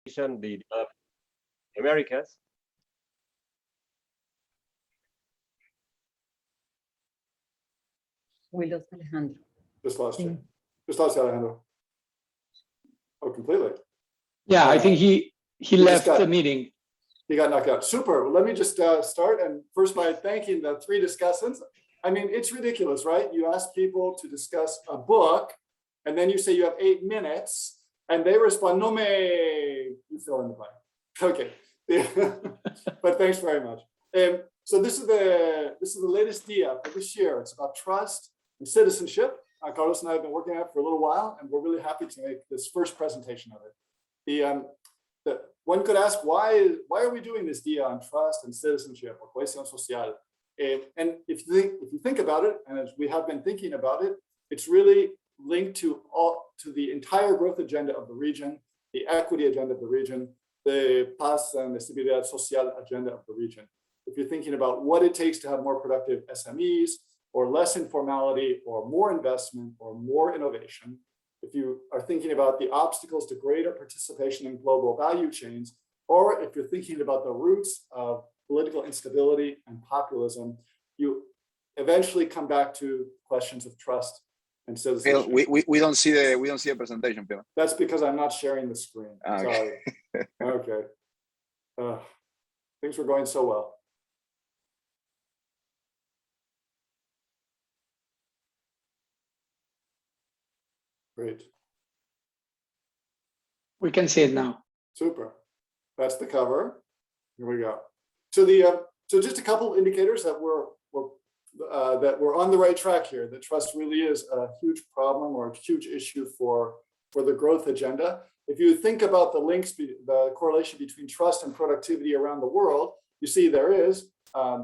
the developed Americas. We lost Alejandro. Just lost you. Just lost Alejandro. Oh, completely. Yeah, I think he just left got- the meeting. He got knocked out. Super. Well, let me just start. And first by thanking the three discussants. I mean, it's ridiculous, right? You ask people to discuss a book, and then you say you have 8 minutes, and they respond, no me, you fill in the blank. Okay. But thanks very much. So this is the latest dia for this year. It's about trust and citizenship. Carlos and I have been working on it for a little while, and we're really happy to make this first presentation of it. One could ask, why are we doing this dia on trust and citizenship or cohesión social? And if you think about it, and as we have been thinking about it, it's really linked to the entire growth agenda of the region, the equity agenda of the region, the paz and estabilidad social agenda of the region. If you're thinking about what it takes to have more productive SMEs, or less informality, or more investment, or more innovation, if you are thinking about the obstacles to greater participation in global value chains, or if you're thinking about the roots of political instability and populism, you eventually come back to questions of trust and citizenship. We don't see the presentation, Phil. That's because I'm not sharing the screen. Okay. Sorry. Okay. Things were going so well. Great. We can see it now. Super. That's the cover. Here we go. So so just a couple indicators that we're on the right track here. That trust really is a huge problem or a huge issue for the growth agenda. If you think about the links, the correlation between trust and productivity around the world, you see there is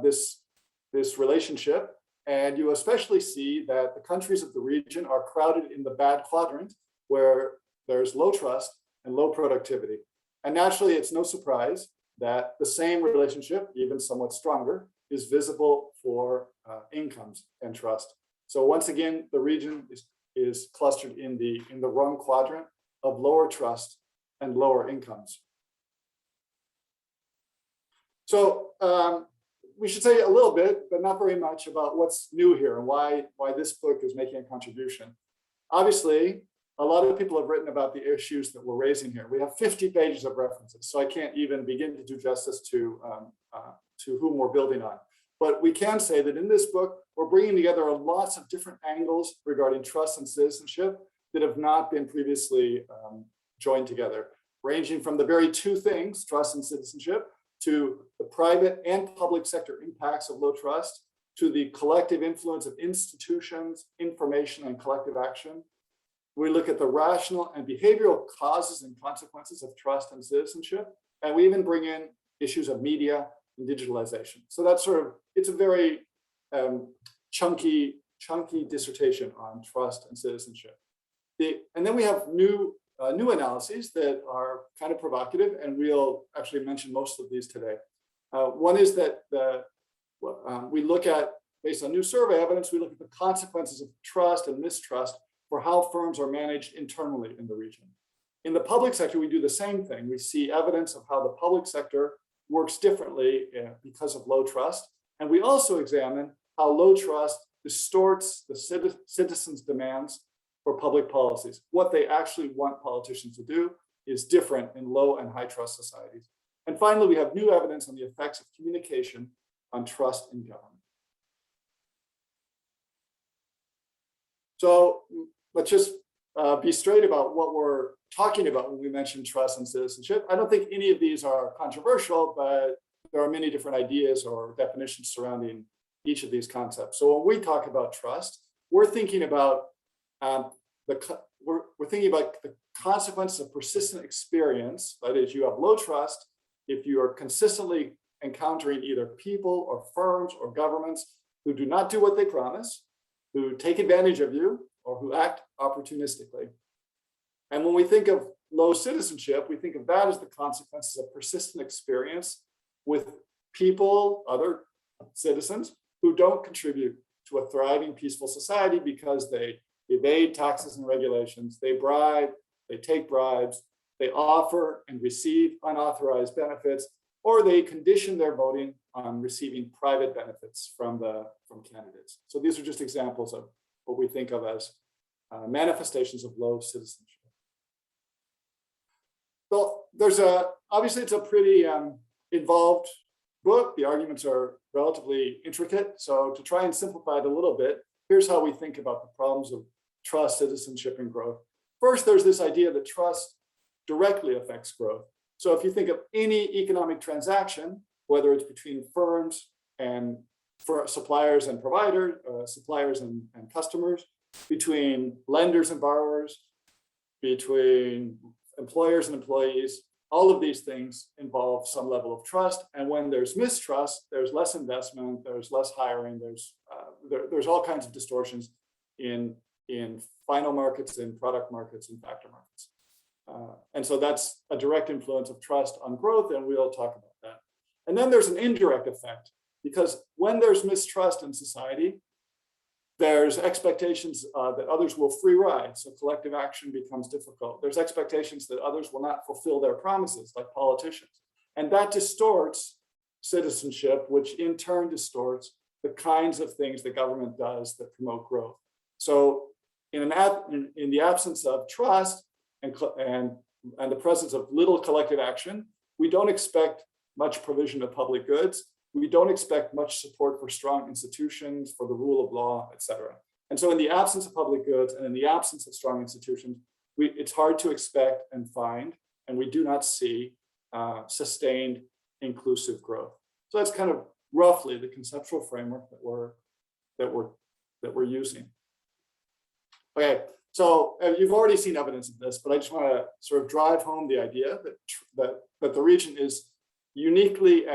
this relationship. And you especially see that the countries of the region are crowded in the bad quadrant, where there's low trust and low productivity. And naturally, it's no surprise that the same relationship, even somewhat stronger, is visible for incomes and trust. So once again, the region is clustered in the wrong quadrant of lower trust and lower incomes. So we should say a little bit, but not very much, about what's new here and why this book is making a contribution. Obviously, a lot of people have written about the issues that we're raising here. We have 50 pages of references, so I can't even begin to do justice to whom we're building on. But we can say that in this book, we're bringing together lots of different angles regarding trust and citizenship that have not been previously joined together, ranging from the very two things, trust and citizenship, to the private and public sector impacts of low trust, to the collective influence of institutions, information, and collective action. We look at the rational and behavioral causes and consequences of trust and citizenship, and we even bring in issues of media and digitalization. So that's it's a very chunky dissertation on trust and citizenship. And then we have new analyses that are kind of provocative, and we'll actually mention most of these today. One is that we look at, based on new survey evidence, we look at the consequences of trust and mistrust for how firms are managed internally in the region. In the public sector, we do the same thing. We see evidence of how the public sector works differently because of low trust. And we also examine how low trust distorts the citizens' demands for public policies. What they actually want politicians to do is different in low and high trust societies. And finally, we have new evidence on the effects of communication on trust in government. So let's just be straight about what we're talking about when we mention trust and citizenship. I don't think any of these are controversial, but there are many different ideas or definitions surrounding each of these concepts. So when we talk about trust, we're thinking about the consequences of persistent experience. That is, you have low trust if you are consistently encountering either people or firms or governments who do not do what they promise, who take advantage of you, or who act opportunistically. And when we think of low citizenship, we think of that as the consequences of persistent experience with people, other citizens, who don't contribute to a thriving, peaceful society because they evade taxes and regulations, they bribe, they take bribes, they offer and receive unauthorized benefits, or they condition their voting on receiving private benefits from candidates. So these are just examples of what we think of as manifestations of low citizenship. So obviously it's a pretty involved book. The arguments are relatively intricate. So to try and simplify it a little bit, here's how we think about the problems of trust, citizenship, and growth. First, there's this idea that trust directly affects growth. So if you think of any economic transaction, whether it's between firms and for suppliers and providers, suppliers and customers, between lenders and borrowers, between employers and employees, all of these things involve some level of trust. And when there's mistrust, there's less investment, there's less hiring, there's all kinds of distortions in final markets, in product markets, and factor markets. And so that's a direct influence of trust on growth, and we'll talk about that. And then there's an indirect effect, because when there's mistrust in society, there's expectations that others will free ride, so collective action becomes difficult. There's expectations that others will not fulfill their promises, like politicians. And that distorts citizenship, which in turn distorts the kinds of things the government does that promote growth. So in the absence of trust and the presence of little collective action, we don't expect much provision of public goods. We don't expect much support for strong institutions, for the rule of law, et cetera. And so in the absence of public goods and in the absence of strong institutions, it's hard to expect and find, and we do not see sustained inclusive growth. So that's kind of roughly the conceptual framework that we're using. Okay, so you've already seen evidence of this, but I just want to sort of drive home the idea that the region is uniquely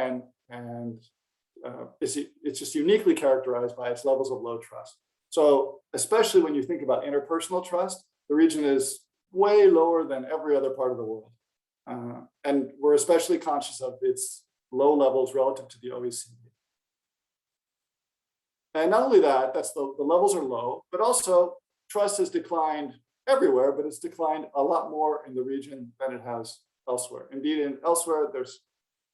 it's just uniquely characterized by its levels of low trust. So especially when you think about interpersonal trust, the region is way lower than every other part of the world. And we're especially conscious of its low levels relative to the OECD. And not only that, the levels are low, but also trust has declined everywhere, but it's declined a lot more in the region than it has elsewhere. Indeed, elsewhere,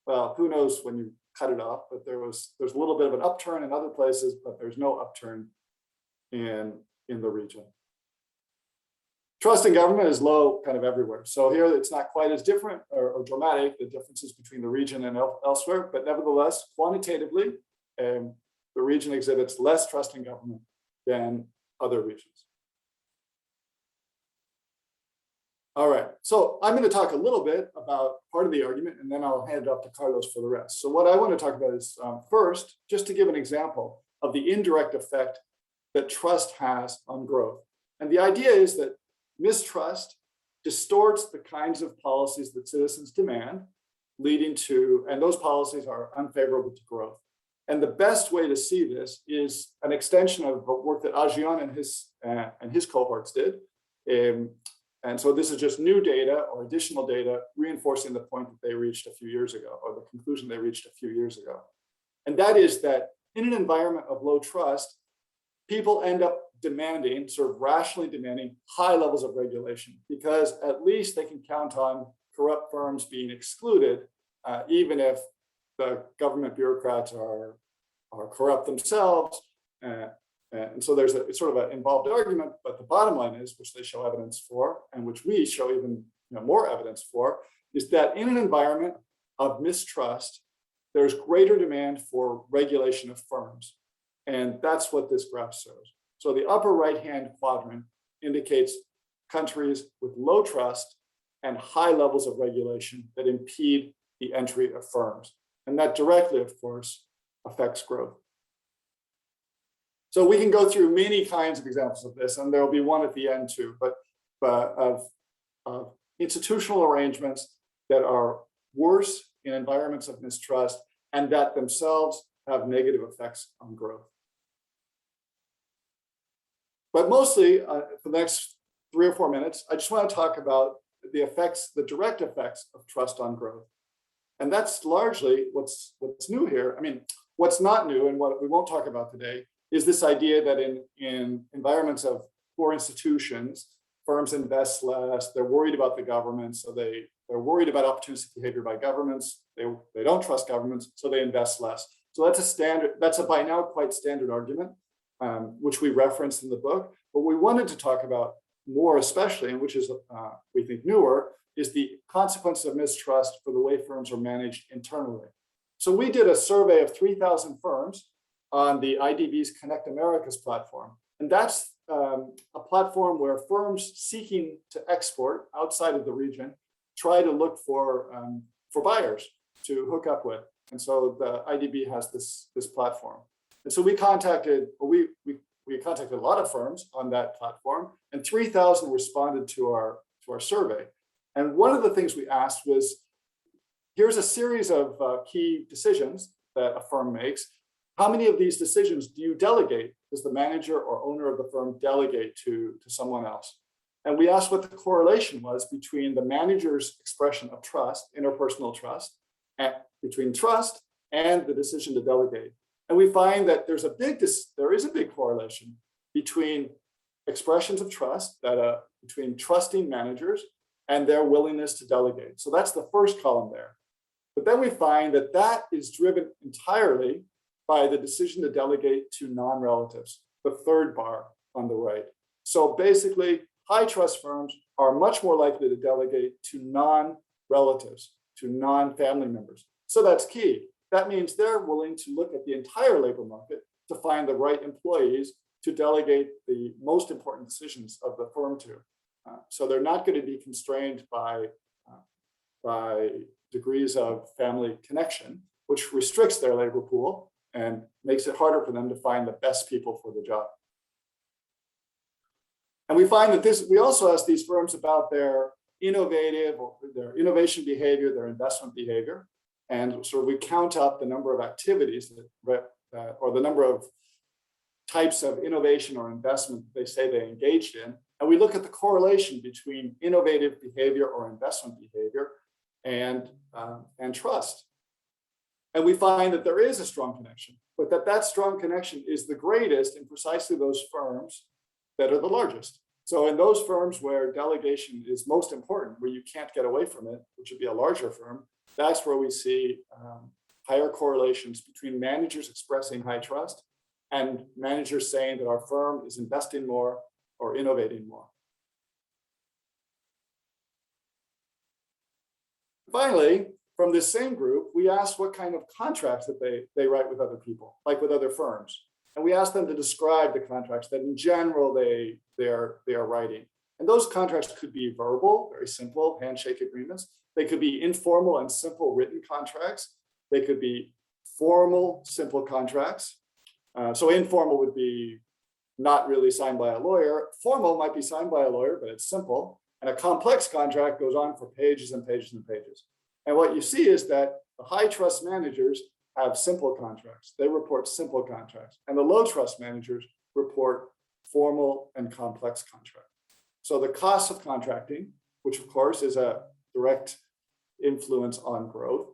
well, who knows when you cut it off, but there's a little bit of an upturn in other places, but there's no upturn in the region. Trust in government is low kind of everywhere. So here it's not quite as different or dramatic, the differences between the region and elsewhere, but nevertheless, quantitatively, the region exhibits less trust in government than other regions. All right, so I'm going to talk a little bit about part of the argument, and then I'll hand it off to Carlos for the rest. So what I want to talk about is first, just to give an example of the indirect effect that trust has on growth. And the idea is that mistrust distorts the kinds of policies that citizens demand, leading to, and those policies are unfavorable to growth. And the best way to see this is an extension of the work that Ajian and his cohorts did. And so this is just new data or additional data reinforcing the point that they reached a few years ago, or the conclusion they reached a few years ago. And that is that in an environment of low trust, people end up demanding, sort of rationally demanding, high levels of regulation, because at least they can count on corrupt firms being excluded, even if the government bureaucrats are corrupt themselves. And so there's it's sort of an involved argument, but the bottom line is, which they show evidence for, and which we show even more evidence for, is that in an environment of mistrust, there's greater demand for regulation of firms. And that's what this graph shows. So the upper right-hand quadrant indicates countries with low trust and high levels of regulation that impede the entry of firms. And that directly, of course, affects growth. So we can go through many kinds of examples of this, and there will be one at the end too, but of institutional arrangements that are worse in environments of mistrust and that themselves have negative effects on growth. But mostly, for the next 3 or 4 minutes, I just want to talk about the effects, the direct effects of trust on growth. And that's largely what's new here. I mean, what's not new and what we won't talk about today is this idea that in environments of poor institutions, firms invest less. They're worried about the government, so they're worried about opportunistic behavior by governments. They don't trust governments, so they invest less. So that's a by now quite standard argument, which we referenced in the book. But we wanted to talk about more especially, and which is, we think, newer, is the consequences of mistrust for the way firms are managed internally. So we did a survey of 3,000 firms on the IDB's Connect Americas platform. And that's a platform where firms seeking to export outside of the region try to look for buyers to hook up with. And so the IDB has this platform. And so we contacted a lot of firms on that platform, and 3,000 responded to our survey. And one of the things we asked was, here's a series of key decisions that a firm makes. How many of these decisions do you delegate? Does the manager or owner of the firm delegate to someone else? And we asked what the correlation was between the manager's expression of trust, interpersonal trust, between trust and the decision to delegate. And we find that there is a big correlation between expressions of trust, between trusting managers and their willingness to delegate. So that's the first column there. But then we find that that is driven entirely by the decision to delegate to non-relatives, the third bar on the right. So basically, high trust firms are much more likely to delegate to non-relatives, to non-family members. So that's key. That means they're willing to look at the entire labor market to find the right employees to delegate the most important decisions of the firm to. So they're not going to be constrained by degrees of family connection, which restricts their labor pool and makes it harder for them to find the best people for the job. And we find that we also ask these firms about their innovation behavior, their investment behavior. And so we count up the number of activities or the number of types of innovation or investment they say they engaged in. And we look at the correlation between innovative behavior or investment behavior and trust. And we find that there is a strong connection, but that strong connection is the greatest in precisely those firms that are the largest. So in those firms where delegation is most important, where you can't get away from it, which would be a larger firm, that's where we see higher correlations between managers expressing high trust and managers saying that our firm is investing more or innovating more. Finally, from this same group, we asked what kind of contracts that they write with other people, like with other firms. And we asked them to describe the contracts that in general they are writing. And those contracts could be verbal, very simple handshake agreements. They could be informal and simple written contracts. They could be formal, simple contracts. So informal would be not really signed by a lawyer. Formal might be signed by a lawyer, but it's simple. And a complex contract goes on for pages and pages and pages. And what you see is that the high trust managers have simple contracts. They report simple contracts. And the low trust managers report formal and complex contracts. So the cost of contracting, which of course is a direct influence on growth,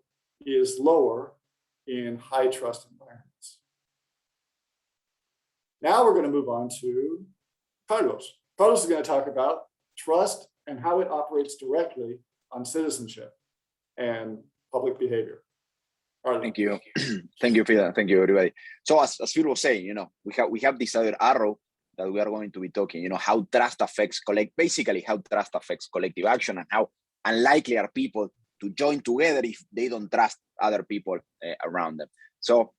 is lower in high trust environments. Now we're going to move on to Carlos. Carlos is going to talk about trust and how it operates directly on citizenship and public behavior. Carlos. Thank you. Thank you, Frida. Thank you, everybody. So as Phil was saying, we have this other arrow that we are going to be talking, how trust affects how trust affects collective action and how unlikely are people to join together if they don't trust other people around them. So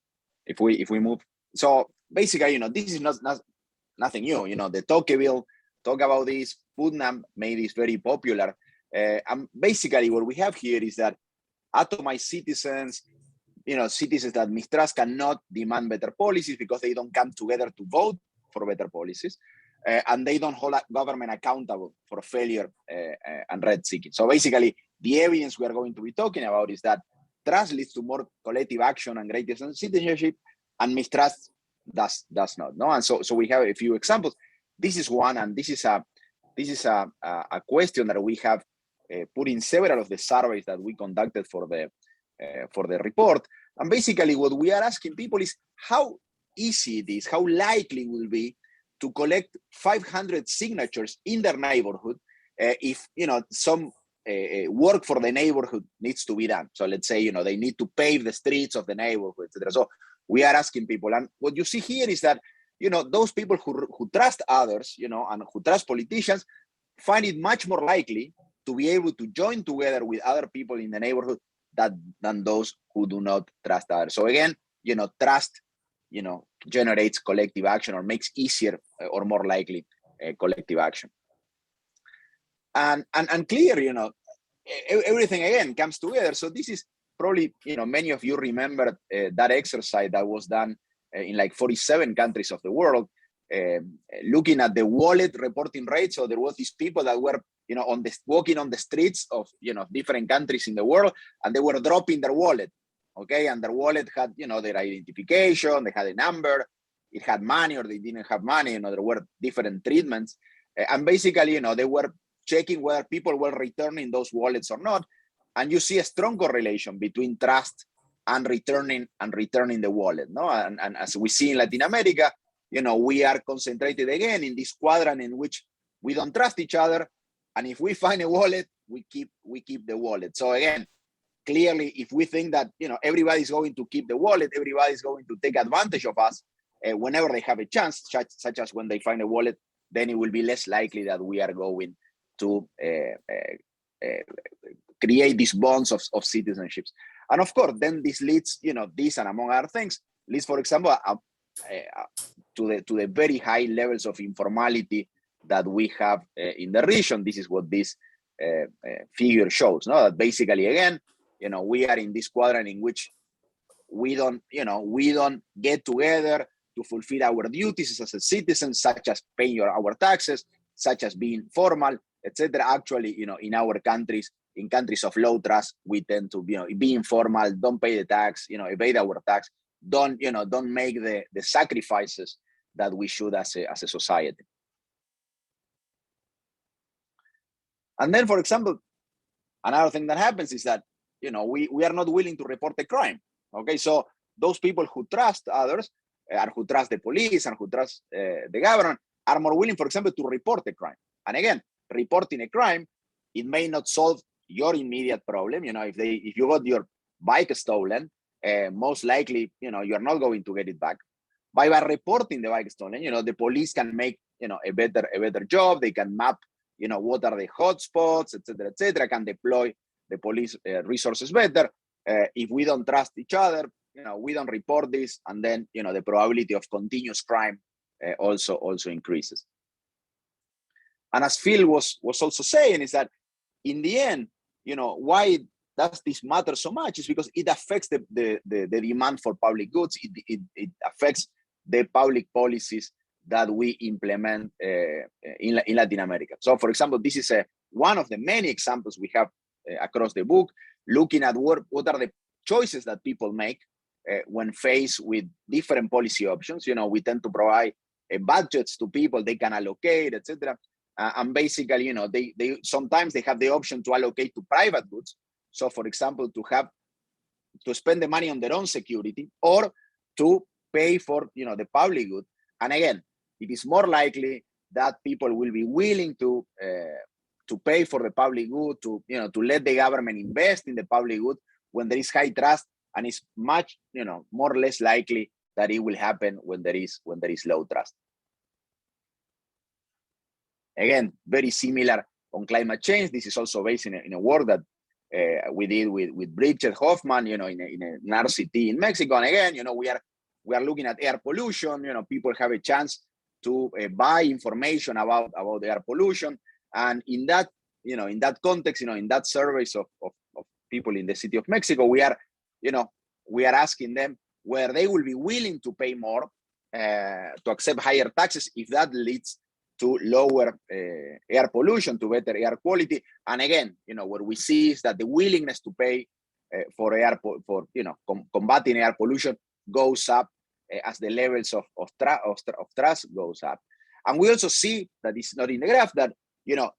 if we move, so basically, this is not nothing new. The Tocqueville talk about this. Putnam made this very popular. And basically what we have here is that atomized citizens, citizens that mistrust cannot demand better policies because they don't come together to vote for better policies. And they don't hold government accountable for failure and red seeking. So basically, the evidence we are going to be talking about is that trust leads to more collective action and greater citizenship, and mistrust does not. No, and so we have a few examples. This is one, and this is a question that we have put in several of the surveys that we conducted for the report. And basically, what we are asking people is how easy it is, how likely it will be to collect 500 signatures in their neighborhood if some work for the neighborhood needs to be done. So let's say they need to pave the streets of the neighborhood, etc. So we are asking people, and what you see here is that those people who trust others, and who trust politicians, find it much more likely to be able to join together with other people in the neighborhood than those who do not trust others. So again, trust, generates collective action or makes easier or more likely collective action. And clear, everything again comes together. So this is probably, many of you remember that exercise that was done in like 47 countries of the world, looking at the wallet reporting rate. So there was these people that were, walking on the streets of, different countries in the world, and they were dropping their wallet. Okay, and their wallet had, their identification, they had a number, it had money or they didn't have money, there were different treatments. And basically, they were checking whether people were returning those wallets or not. And you see a strong correlation between trust and returning the wallet. No, and as we see in Latin America, we are concentrated again in this quadrant in which we don't trust each other. And if we find a wallet, we keep the wallet. So again, clearly, if we think that everybody's going to keep the wallet, everybody's going to take advantage of us whenever they have a chance, such as when they find a wallet, then it will be less likely that we are going to create these bonds of citizenships. And of course, then this leads, this and among other things, leads, for example, to the very high levels of informality that we have in the region. This is what this figure shows. No, that basically, again, we are in this quadrant in which we don't get together to fulfill our duties as a citizen, such as paying our taxes, such as being formal, etc. Actually, in our countries, in countries of low trust, we tend to be informal, don't pay the tax, evade our tax, don't make the sacrifices that we should as a society. And then, for example, another thing that happens is that we are not willing to report a crime. Okay, so those people who trust others, or who trust the police and who trust the government, are more willing, for example, to report a crime. And again, reporting a crime, it may not solve your immediate problem. If you got your bike stolen, most likely, you're not going to get it back. By reporting the bike stolen, the police can make, a better job. They can map, what are the hotspots, etc., can deploy the police resources better. If we don't trust each other, we don't report this, and then, the probability of continuous crime also increases. And as Phil was also saying, is that in the end, why does this matter so much? Is because it affects the demand for public goods. It affects the public policies that we implement in Latin America. So, for example, this is one of the many examples we have across the book, looking at what are the choices that people make when faced with different policy options. We tend to provide budgets to people they can allocate, etc. And basically, they sometimes they have the option to allocate to private goods. So, for example, to spend the money on their own security, or to pay for the public good. And again, it is more likely that people will be willing to pay for the public good, to let the government invest in the public good when there is high trust, and it's much more or less likely that it will happen when there is low trust. Again, very similar on climate change. This is also based in a work that we did with Bridget Hoffman, in an RCT in Mexico. And again, we are looking at air pollution. People have a chance to buy information about air pollution, and in that context, in that surveys of people in the city of Mexico, we are asking them whether they will be willing to pay more to accept higher taxes if that leads to lower air pollution, to better air quality. And again, what we see is that the willingness to pay for combating air pollution goes up as the levels of trust goes up. And we also see that it's not in the graph that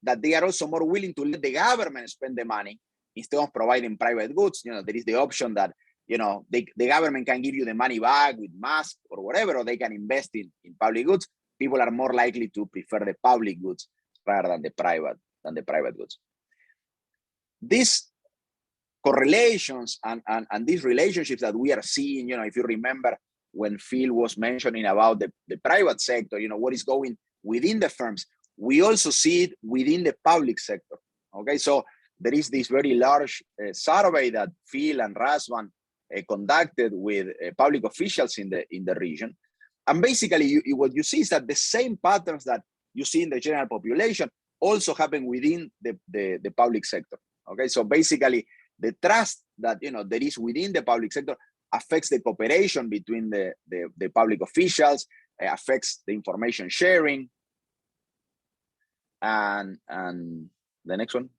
that they are also more willing to let the government spend the money instead of providing private goods. There is the option that the government can give you the money back with masks or whatever, or they can invest in public goods. people are more likely to prefer the public goods rather than the private goods. These correlations and these relationships that we are seeing, if you remember when Phil was mentioning about the private sector, what is going within the firms, we also see it within the public sector. Okay, so there is this very large survey that Phil and Razvan conducted with public officials in the region. And basically, what you see is that the same patterns that you see in the general population also happen within the public sector. Okay, so basically, the trust that there is within the public sector affects the cooperation between the public officials, affects the information sharing, and the next one.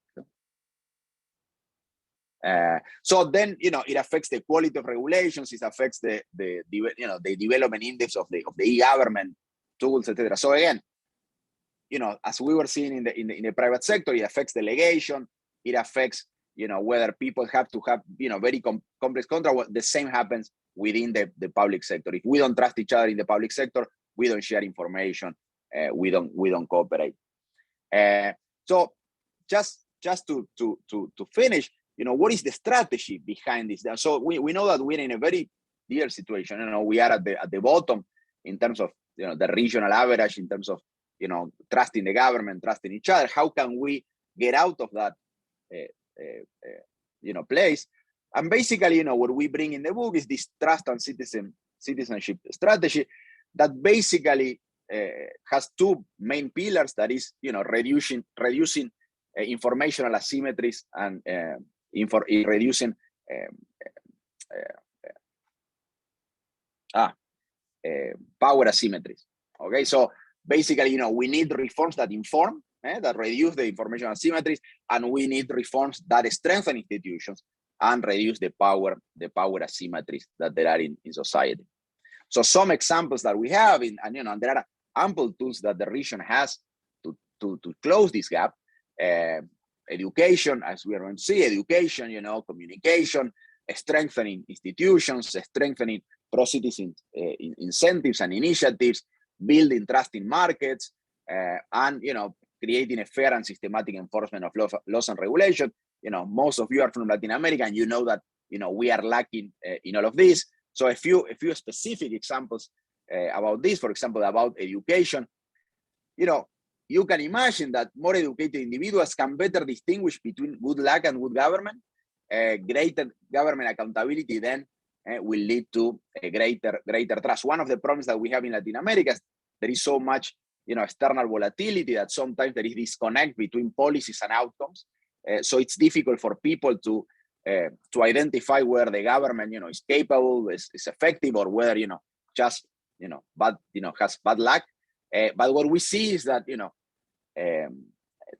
So then it affects the quality of regulations. It affects the development index of the e-government tools, etc. So again, as we were seeing in the private sector, it affects delegation. It affects whether people have to have very complex contract. The same happens within the public sector. If we don't trust each other in the public sector, we don't share information. We don't cooperate. So just to finish, what is the strategy behind this? So we know that we're in a very dear situation. We are at the bottom in terms of the regional average, in terms of trusting the government, trusting each other. How can we get out of that place? And basically, what we bring in the book is this trust and citizenship strategy that basically has two main pillars. That is, reducing informational asymmetries and reducing power asymmetries. Okay, so basically, we need reforms that inform, that reduce the information asymmetries, and we need reforms that strengthen institutions and reduce the power asymmetries that there are in society. So some examples that we have, and there are ample tools that the region has to close this gap. Education, as we are going to see, education, communication, strengthening institutions, strengthening pro-citizen incentives and initiatives, building trust in markets, and creating a fair and systematic enforcement of laws and regulation. Most of you are from Latin America, and you know that we are lacking in all of this. So a few specific examples about this. For example, about education. You can imagine that more educated individuals can better distinguish between good luck and good government. Greater government accountability then will lead to a greater trust. One of the problems that we have in Latin America is there is so much external volatility that sometimes there is disconnect between policies and outcomes. So it's difficult for people to identify whether the government is capable, is effective, or whether just has bad luck. But what we see is that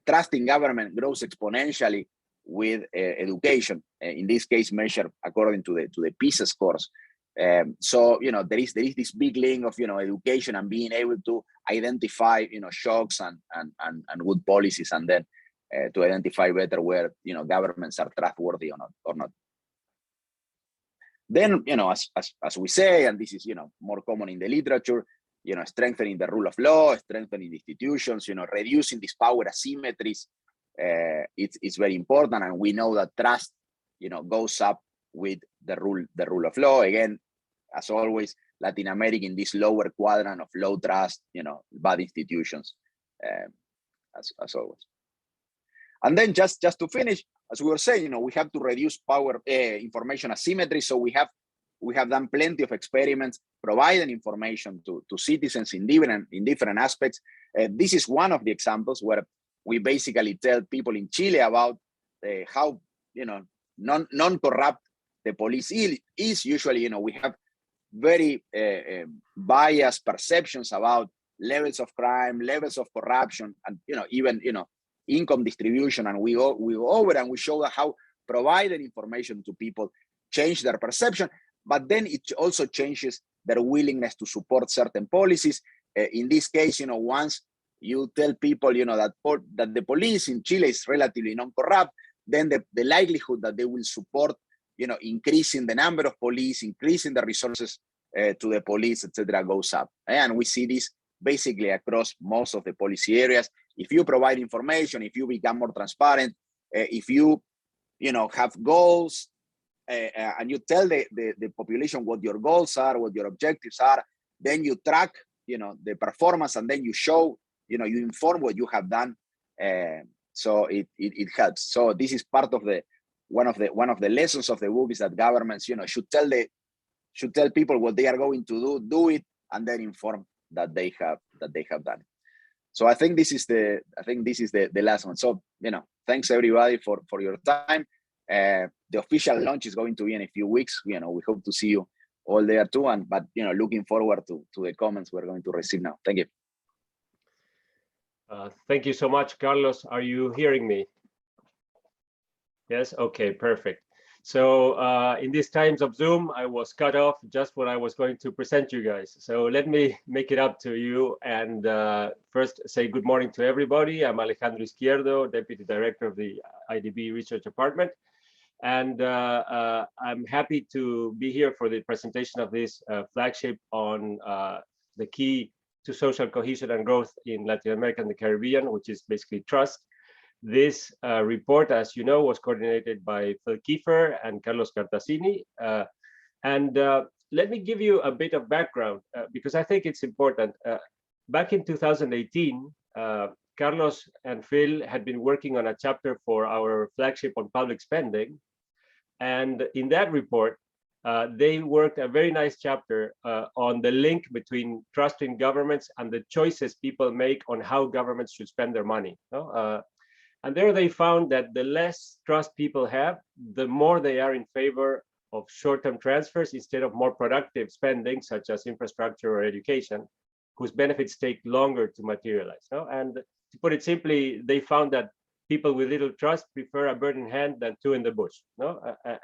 trust in government grows exponentially with education. In this case, measured according to the PISA scores. So there is this big link of education and being able to identify shocks and good policies, and then to identify better where governments are trustworthy or not. Then as we say, and this is more common in the literature, strengthening the rule of law, strengthening institutions, reducing these power asymmetries. It's very important, and we know that trust goes up with the rule of law. Again, as always, Latin America in this lower quadrant of low trust, bad institutions, as always. And then just to finish, as we were saying, we have to reduce power information asymmetry. So we have done plenty of experiments providing information to citizens in different aspects. This is one of the examples where we basically tell people in Chile about how non-corrupt the police is. Usually, we have very biased perceptions about levels of crime, levels of corruption, and even income distribution. And we go over and we show how providing information to people change their perception, but then it also changes their willingness to support certain policies. In this case, once you tell people, that the police in Chile is relatively non-corrupt, then the likelihood that they will support, increasing the number of police, increasing the resources to the police, etc., goes up. And we see this basically across most of the policy areas. If you provide information, if you become more transparent, if you have goals, and you tell the population what your goals are, what your objectives are, then you track, the performance, and then you show, you inform what you have done. So it helps. So this is part of one of the lessons of the book, is that governments, should tell people what they are going to do it, and then inform that they have done it. So I think this is the last one. So thanks everybody for your time. The official launch is going to be in a few weeks. We hope to see you all there too. But looking forward to the comments we're going to receive now. Thank you. Thank you so much, Carlos. Are you hearing me? Yes. Okay. Perfect. So in these times of Zoom, I was cut off just when I was going to present you guys. So let me make it up to you and first say good morning to everybody. I'm Alejandro Izquierdo, Deputy Director of the IDB Research Department. And I'm happy to be here for the presentation of this flagship on the key to social cohesion and growth in Latin America and the Caribbean, which is basically trust. This report, as you know, was coordinated by Phil Kiefer and Carlos Cartassini. Let me give you a bit of background because I think it's important. Back in 2018, Carlos and Phil had been working on a chapter for our flagship on public spending. And in that report, they worked a very nice chapter on the link between trust in governments and the choices people make on how governments should spend their money. And there they found that the less trust people have, the more they are in favor of short-term transfers instead of more productive spending, such as infrastructure or education, whose benefits take longer to materialize. And to put it simply, they found that people with little trust prefer a bird in hand than two in the bush.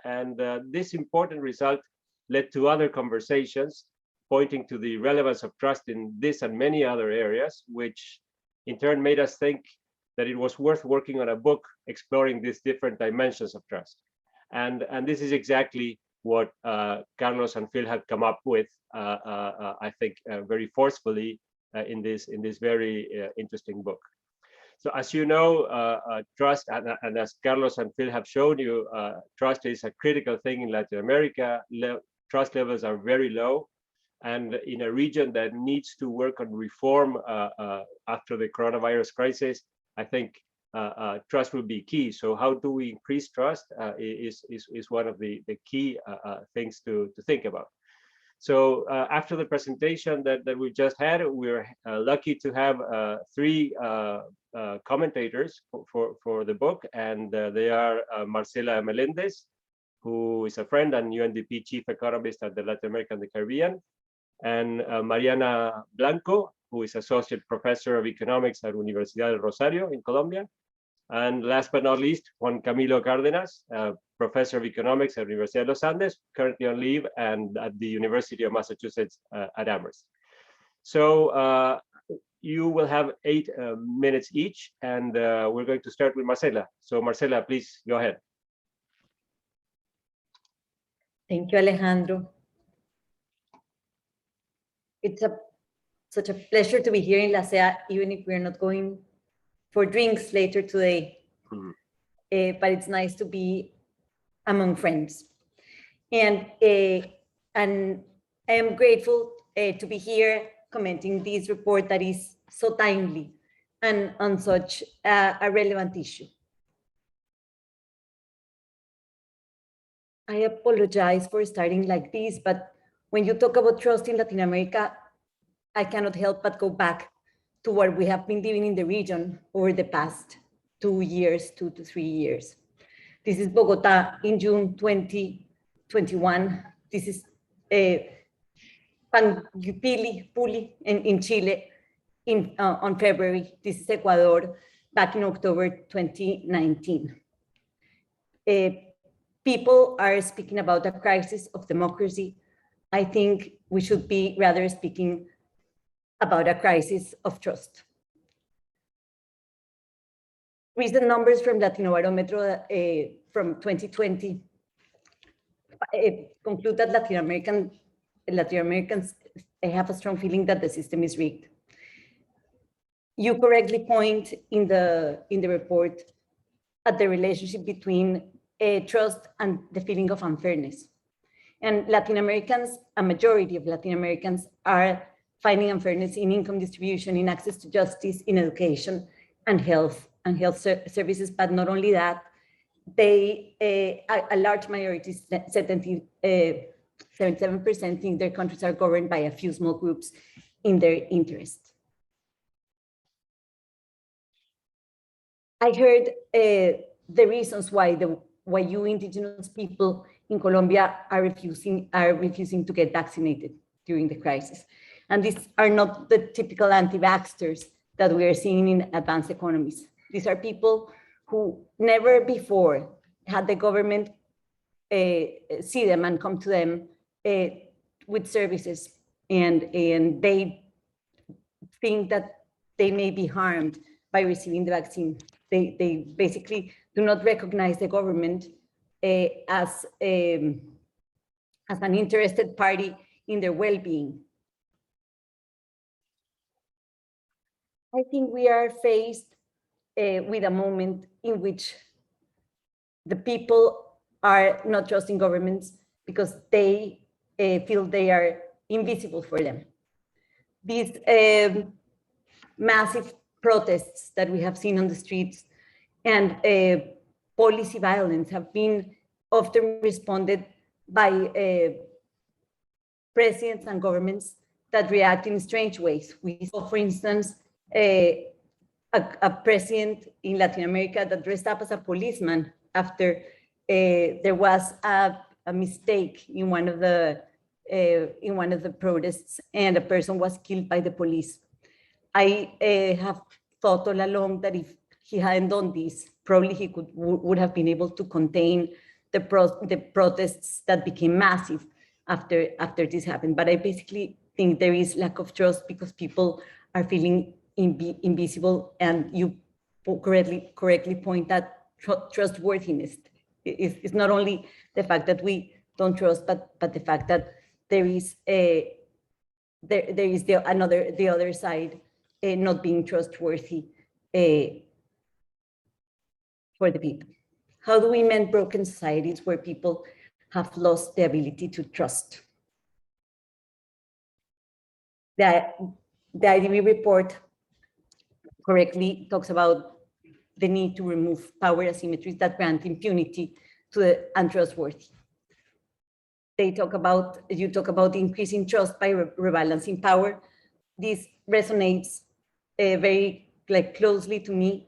And this important result led to other conversations pointing to the relevance of trust in this and many other areas, which in turn made us think that it was worth working on a book exploring these different dimensions of trust. And this is exactly what Carlos and Phil had come up with, I think, very forcefully in this very interesting book. So as you know, trust, and as Carlos and Phil have shown you, trust is a critical thing in Latin America. Trust levels are very low. And in a region that needs to work on reform after the coronavirus crisis, I think trust will be key. So how do we increase trust is one of the key things to think about. So after the presentation that we just had, we're lucky to have three commentators for the book, and they are Marcela Melendez, who is a friend and UNDP chief economist at the Latin America and the Caribbean, and Mariana Blanco, who is associate professor of economics at Universidad del Rosario in Colombia. And last but not least, Juan Camilo Cárdenas, professor of economics at Universidad de los Andes, currently on leave, and at the University of Massachusetts at Amherst. So you will have 8 minutes each, and we're going to start with Marcela. So Marcela, please go ahead. Thank you, Alejandro. It's such a pleasure to be here in La CEA, even if we're not going for drinks later today. But it's nice to be among friends. And I am grateful to be here commenting this report that is so timely and on such a relevant issue. I apologize for starting like this, but when you talk about trust in Latin America, I cannot help but go back to what we have been living in the region over the past 2 to 3 years. This is Bogota in June 2021. This is Panguipulli in Chile on February. This is Ecuador back in October 2019. People are speaking about a crisis of democracy. I think we should be rather speaking about a crisis of trust. Recent numbers from Latinobarometro from 2020 conclude that Latin Americans have a strong feeling that the system is rigged. you correctly point in the report at the relationship between trust and the feeling of unfairness. And Latin Americans, a majority of Latin Americans are finding unfairness in income distribution, in access to justice, in education and health services. But not only that, they, a large majority, 77% think their countries are governed by a few small groups in their interest. I heard the reasons why you indigenous people in Colombia are refusing to get vaccinated during the crisis. And these are not the typical anti-vaxxers that we are seeing in advanced economies. These are people who never before had the government see them and come to them with services, and they think that they may be harmed by receiving the vaccine. They basically do not recognize the government as an interested party in their well-being. I think we are faced with a moment in which the people are not trusting governments because they feel they are invisible for them. These massive protests that we have seen on the streets and policy violence have been often responded by presidents and governments that react in strange ways. We saw, for instance, a president in Latin America that dressed up as a policeman after there was a mistake in one of the protests and a person was killed by the police. I have thought all along that if he hadn't done this, probably he would have been able to contain the protests that became massive after this happened. But I basically think there is lack of trust because people are feeling invisible, and you correctly point that trustworthiness is not only the fact that we don't trust, but the fact that there is the other side not being trustworthy for the people. How do we mend broken societies where people have lost the ability to trust? The IDB report correctly talks about the need to remove power asymmetries that grant impunity to the untrustworthy. You talk about increasing trust by rebalancing power. This resonates very closely to me,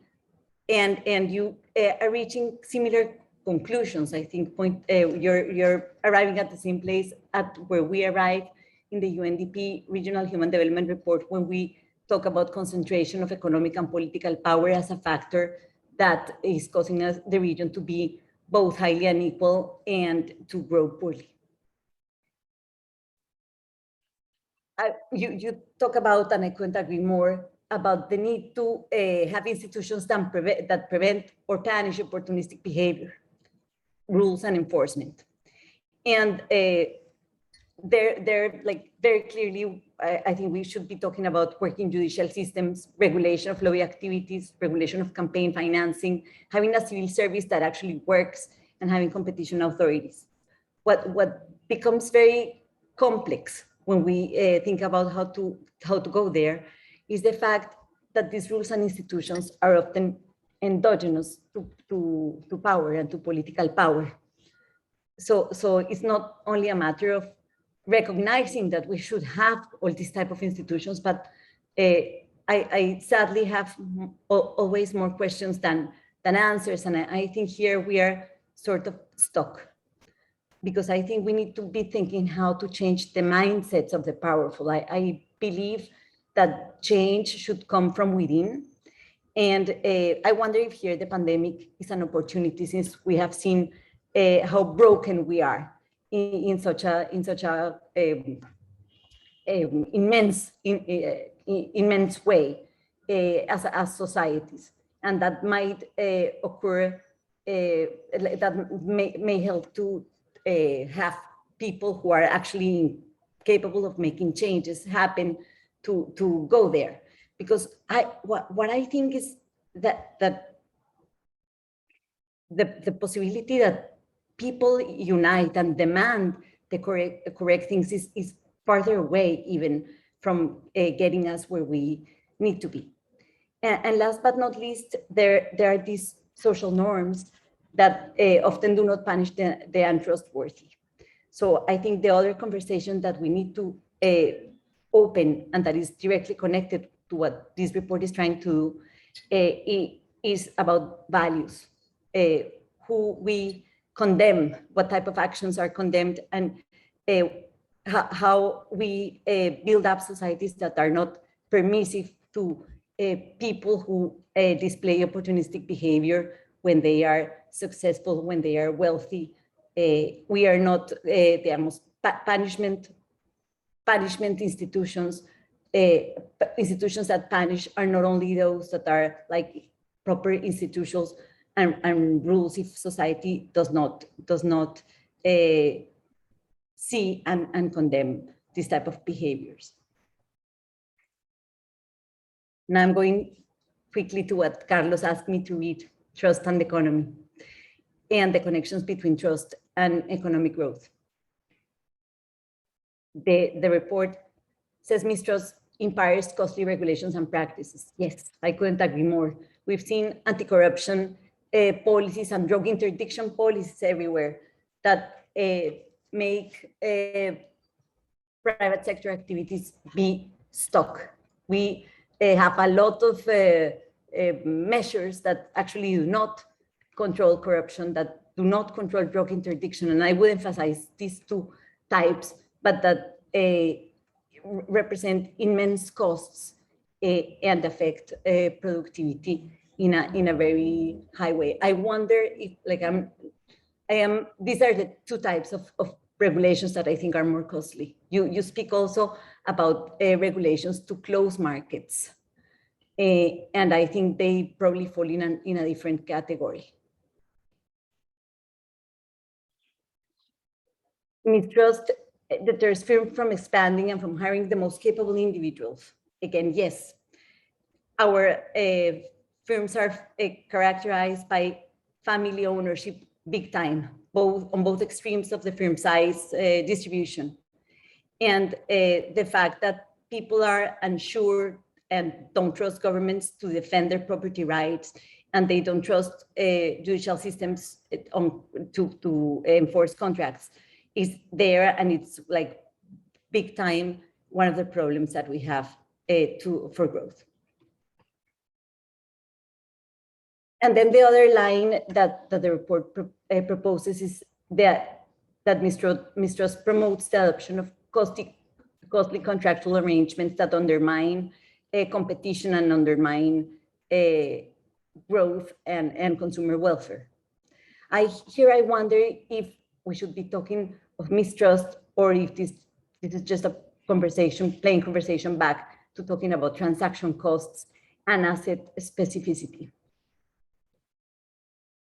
and you are reaching similar conclusions. I think you're arriving at the same place at where we arrive in the UNDP Regional Human Development Report when we talk about concentration of economic and political power as a factor that is causing the region to be both highly unequal and to grow poorly. You talk about, and I couldn't agree more, about the need to have institutions that prevent or punish opportunistic behavior, rules and enforcement. And they're very clearly, I think we should be talking about working judicial systems, regulation of lobby activities, regulation of campaign financing, having a civil service that actually works, and having competition authorities. What becomes very complex when we think about how to go there is the fact that these rules and institutions are often endogenous to power and to political power. So it's not only a matter of recognizing that we should have all these type of institutions, but I sadly have always more questions than answers. And I think here we are sort of stuck, because I think we need to be thinking how to change the mindsets of the powerful. I believe that change should come from within. And I wonder if here the pandemic is an opportunity, since we have seen how broken we are in such a immense way as societies, and that might occur, that may help to have people who are actually capable of making changes happen to go there. because what I think is that the possibility that people unite and demand the correct things is farther away even from getting us where we need to be. And last but not least, there are these social norms that often do not punish the untrustworthy. So I think the other conversation that we need to open, and that is directly connected to what this report is trying to do, is about values, who we condemn, what type of actions are condemned, and how we build up societies that are not permissive to people who display opportunistic behavior when they are successful, when they are wealthy. We are not the most punishment institutions. Institutions that punish are not only those that are like proper institutions and rules if society does not see and condemn this type of behaviors. Now I'm going quickly to what Carlos asked me to read, Trust and Economy, and the connections between trust and economic growth. The report says mistrust empowers costly regulations and practices. Yes, I couldn't agree more. We've seen anti-corruption policies and drug interdiction policies everywhere that make private sector activities be stuck. We have a lot of measures that actually do not control corruption, that do not control drug interdiction. And I would emphasize these two types, but that represent immense costs and affect productivity in a very high way. I wonder if, like, these are the two types of regulations that I think are more costly. You speak also about regulations to close markets. And I think they probably fall in a different category. Mistrust deters firms from expanding and from hiring the most capable individuals. Again, yes, our firms are characterized by family ownership big time, on both extremes of the firm size distribution. And the fact that people are unsure and don't trust governments to defend their property rights, and they don't trust judicial systems to enforce contracts is there, and it's like big time one of the problems that we have for growth. And then the other line that the report proposes is that mistrust promotes the adoption of costly contractual arrangements that undermine competition and undermine growth and consumer welfare. I wonder if we should be talking of mistrust, or if this is just a plain conversation back to talking about transaction costs and asset specificity.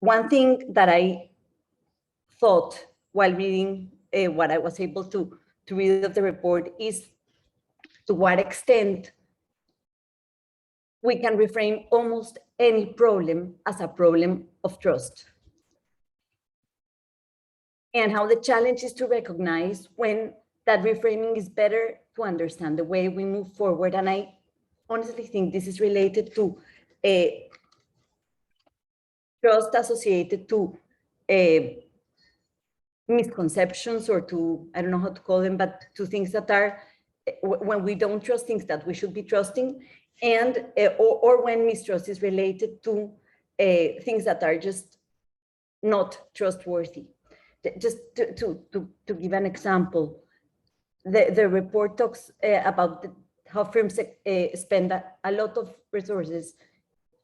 One thing that I thought while reading what I was able to read of the report is to what extent we can reframe almost any problem as a problem of trust. And how the challenge is to recognize when that reframing is better to understand the way we move forward. And I honestly think this is related to trust associated to misconceptions, or to, I don't know how to call them, but to things that are, when we don't trust things that we should be trusting, and or when mistrust is related to things that are just not trustworthy. Just to give an example, the report talks about how firms spend a lot of resources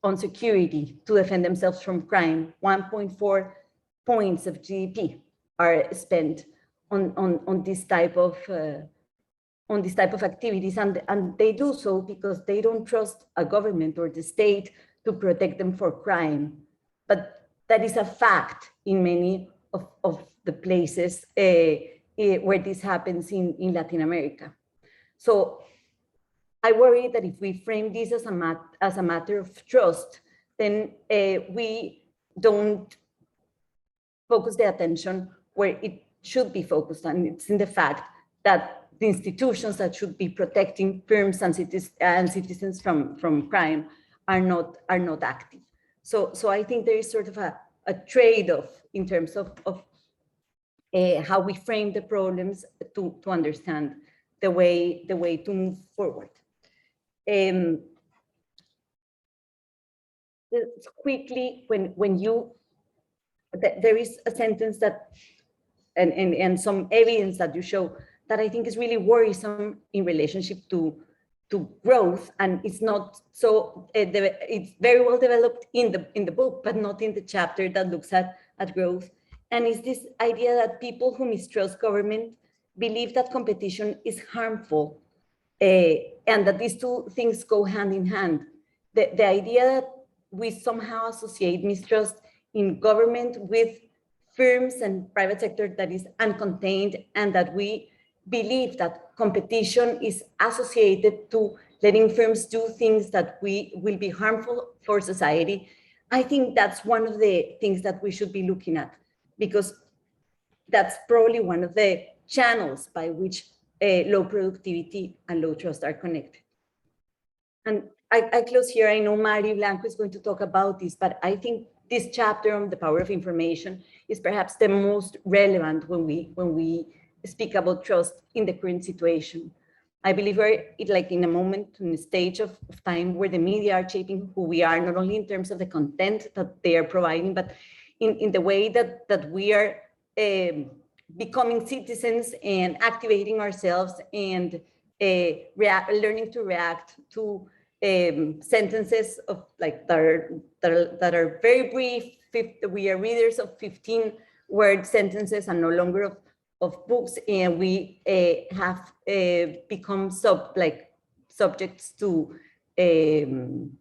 on security to defend themselves from crime. 1.4 points of GDP are spent on this type of activities, and they do so because they don't trust a government or the state to protect them for crime. But that is a fact in many of the places where this happens in Latin America. So I worry that if we frame this as a matter of trust, then we don't focus the attention where it should be focused, and it's in the fact that the institutions that should be protecting firms and citizens from crime are not active. So I think there is sort of a trade-off in terms of how we frame the problems to understand the way to move forward. Quickly, when you, there is a sentence that, and some evidence that you show that I think is really worrisome in relationship to growth, and it's not so, it's very well developed in the book, but not in the chapter that looks at growth. And it's this idea that people who mistrust government believe that competition is harmful, and that these two things go hand in hand. The idea that we somehow associate mistrust in government with firms and private sector that is uncontained, and that we believe that competition is associated to letting firms do things that will be harmful for society. I think that's one of the things that we should be looking at, because that's probably one of the channels by which low productivity and low trust are connected. And I close here. I know Mari Blanco is going to talk about this, but I think this chapter on the power of information is perhaps the most relevant when we speak about trust in the current situation. I believe we're in a moment, in a stage of time where the media are shaping who we are, not only in terms of the content that they are providing, but in the way that we are becoming citizens and activating ourselves and learning to react to sentences of that are very brief. We are readers of 15-word sentences and no longer of books, and we have become subjects to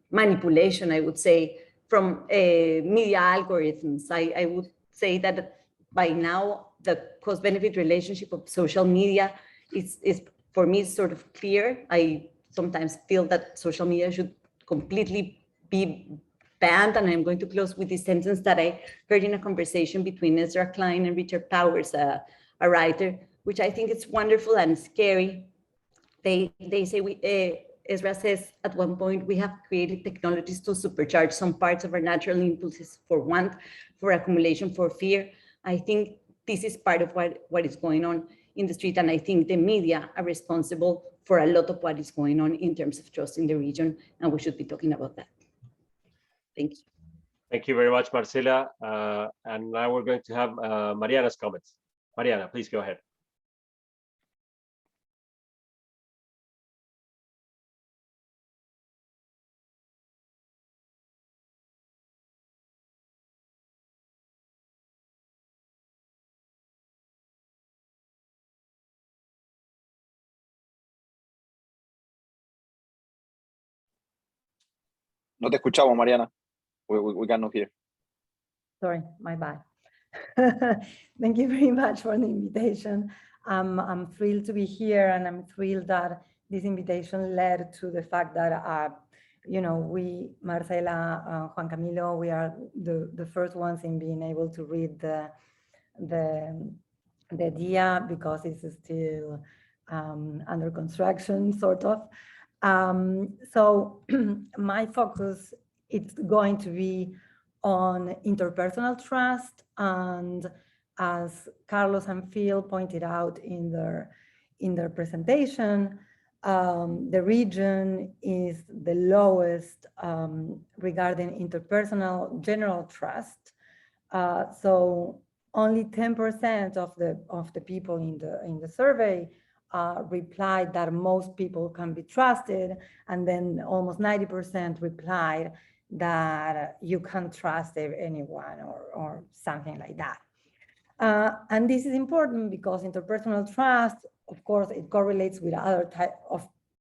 manipulation, I would say, from media algorithms. I would say that by now the cost-benefit relationship of social media is for me sort of clear. I sometimes feel that social media should completely be banned, and I'm going to close with this sentence that I heard in a conversation between Ezra Klein and Richard Powers, a writer, which I think is wonderful and scary. They say, Ezra says at one point, we have created technologies to supercharge some parts of our natural impulses for want, for accumulation, for fear. I think this is part of what is going on in the street, and I think the media are responsible for a lot of what is going on in terms of trust in the region, and we should be talking about that. Thank you. Thank you very much, Marcela. And now we're going to have Mariana's comments. Mariana, please go ahead. No te escuchamos, Mariana. We cannot hear. Sorry, my bad. Thank you very much for the invitation. I'm thrilled to be here, and I'm thrilled that this invitation led to the fact that, we, Marcela, Juan Camilo, we are the first ones in being able to read the DIA, because it's still under construction, sort of. So my focus, it's going to be on interpersonal trust, and as Carlos and Phil pointed out in their presentation, the region is the lowest regarding interpersonal general trust. So only 10% of the people in the survey replied that most people can be trusted, and then almost 90% replied that you can't trust anyone or something like that. And this is important because interpersonal trust, of course, it correlates with other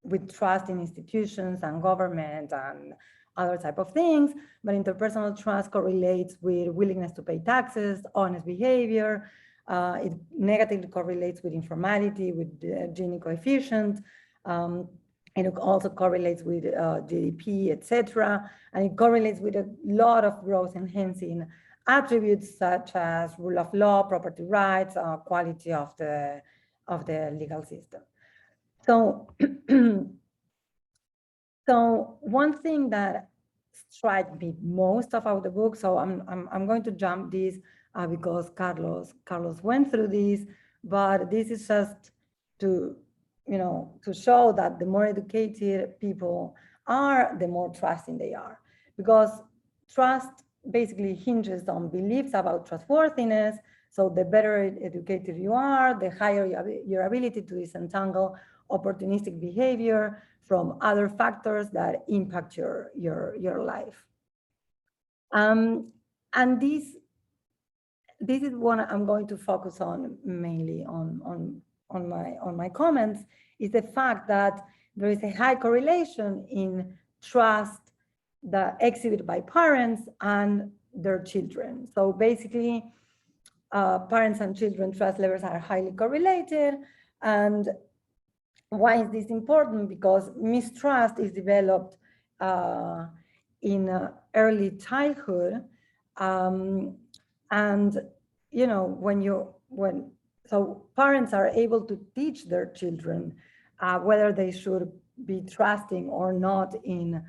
with trust in institutions and government and other type of things, but interpersonal trust correlates with willingness to pay taxes, honest behavior. It negatively correlates with informality, with the Gini coefficient. and it also correlates with GDP, etc. And it correlates with a lot of growth enhancing attributes such as rule of law, property rights, quality of the legal system. So, so one thing that struck me most about the book, so I'm going to jump this because Carlos went through this, but this is just to, you know, to show that the more educated people are, the more trusting they are, because trust basically hinges on beliefs about trustworthiness. So the better educated you are, the higher your ability to disentangle opportunistic behavior from other factors that impact your life. And this is what I'm going to focus on mainly on my comments, is the fact that there is a high correlation in trust that exhibited by parents and their children. So basically, parents and children trust levels are highly correlated. And why is this important? Because mistrust is developed in early childhood, and you know, so parents are able to teach their children whether they should be trusting or not in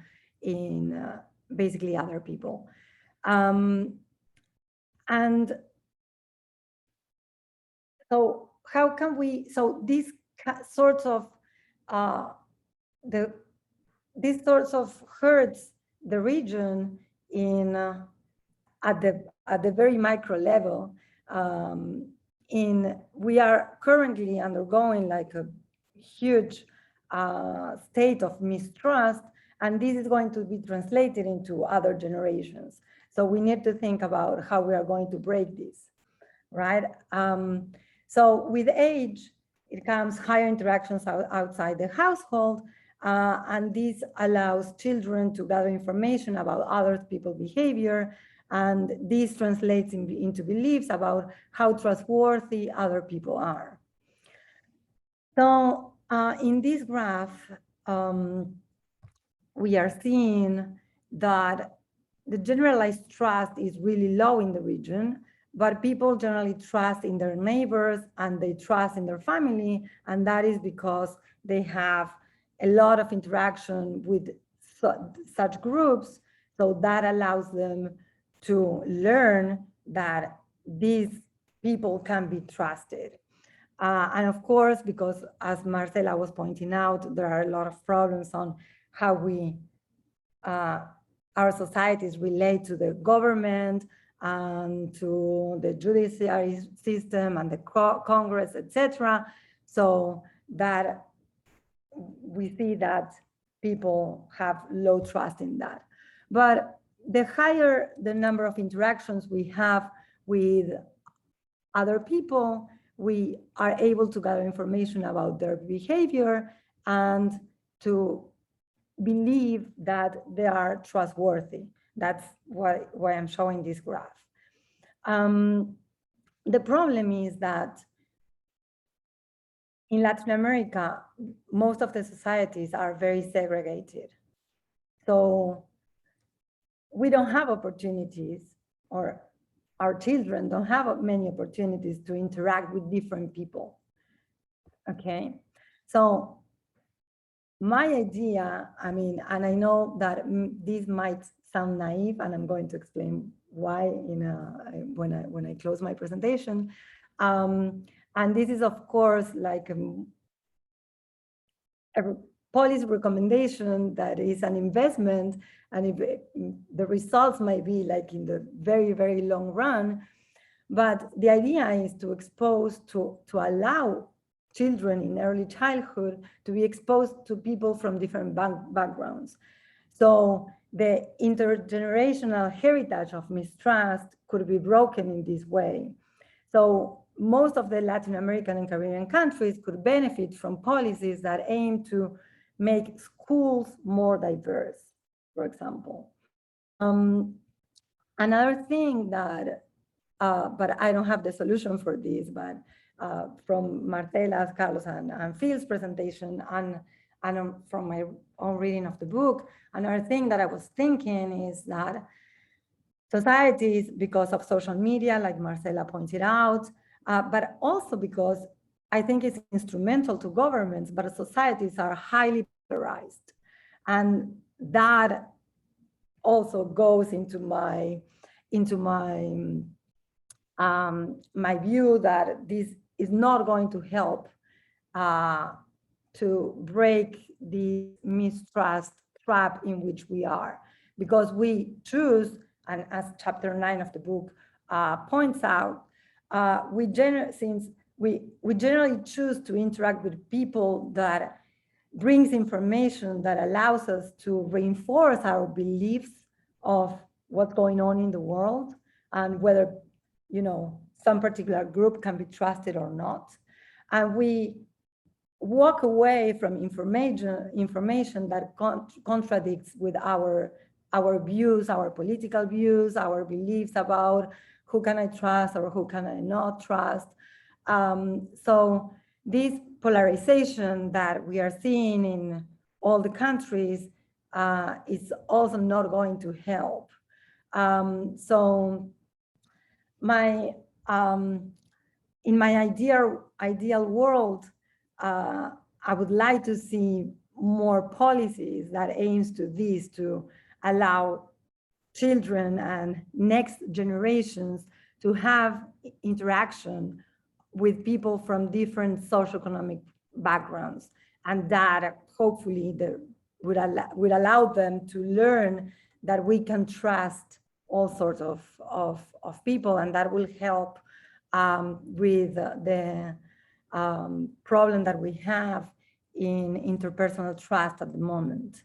basically other people, and so how can we? So these sorts of these sorts of hurts the region in at the very micro level. We are currently undergoing like a huge state of mistrust, and this is going to be translated into other generations. So we need to think about how we are going to break this, right? So with age, it comes higher interactions outside the household, and this allows children to gather information about other people's behavior, and this translates into beliefs about how trustworthy other people are. So in this graph, we are seeing that the generalized trust is really low in the region, but people generally trust in their neighbors and they trust in their family, and that is because they have a lot of interaction with such groups, so that allows them to learn that these people can be trusted. And of course, because as Marcela was pointing out, there are a lot of problems on how our societies relate to the government and to the judiciary system and the Congress, etc. So that we see that people have low trust in that. But the higher the number of interactions we have with other people, we are able to gather information about their behavior and to believe that they are trustworthy. That's why I'm showing this graph. The problem is that in Latin America, most of the societies are very segregated. So we don't have opportunities, or our children don't have many opportunities to interact with different people. Okay, so my idea, I mean, and I know that this might sound naive, and I'm going to explain why when I close my presentation. And this is, of course, like a policy recommendation that is an investment, and if the results might be like in the very, very long run. But the idea is to allow children in early childhood to be exposed to people from different backgrounds. So the intergenerational heritage of mistrust could be broken in this way. So most of the Latin American and Caribbean countries could benefit from policies that aim to make schools more diverse, for example. Another thing that, but I don't have the solution for this, but from Marcela's, Carlos, and Phil's presentation, and and from my own reading of the book, another thing that I was thinking is that societies, because of social media, like Marcela pointed out, but also because I think it's instrumental to governments, but societies are highly polarized. And that also goes into my my view that this is not going to help to break the mistrust trap in which we are, because we choose, and as chapter 9 of the book points out, we generally choose to interact with people that brings information that allows us to reinforce our beliefs of what's going on in the world and whether, you know, some particular group can be trusted or not. And we walk away from information that contradicts with our views, our political views, our beliefs about who can I trust or who can I not trust. So this polarization that we are seeing in all the countries is also not going to help. So in my ideal world, I would like to see more policies that aims to this, to allow children and next generations to have interaction with people from different socioeconomic backgrounds, and that hopefully would allow them to learn that we can trust all sorts of people, and that will help with the problem that we have in interpersonal trust at the moment.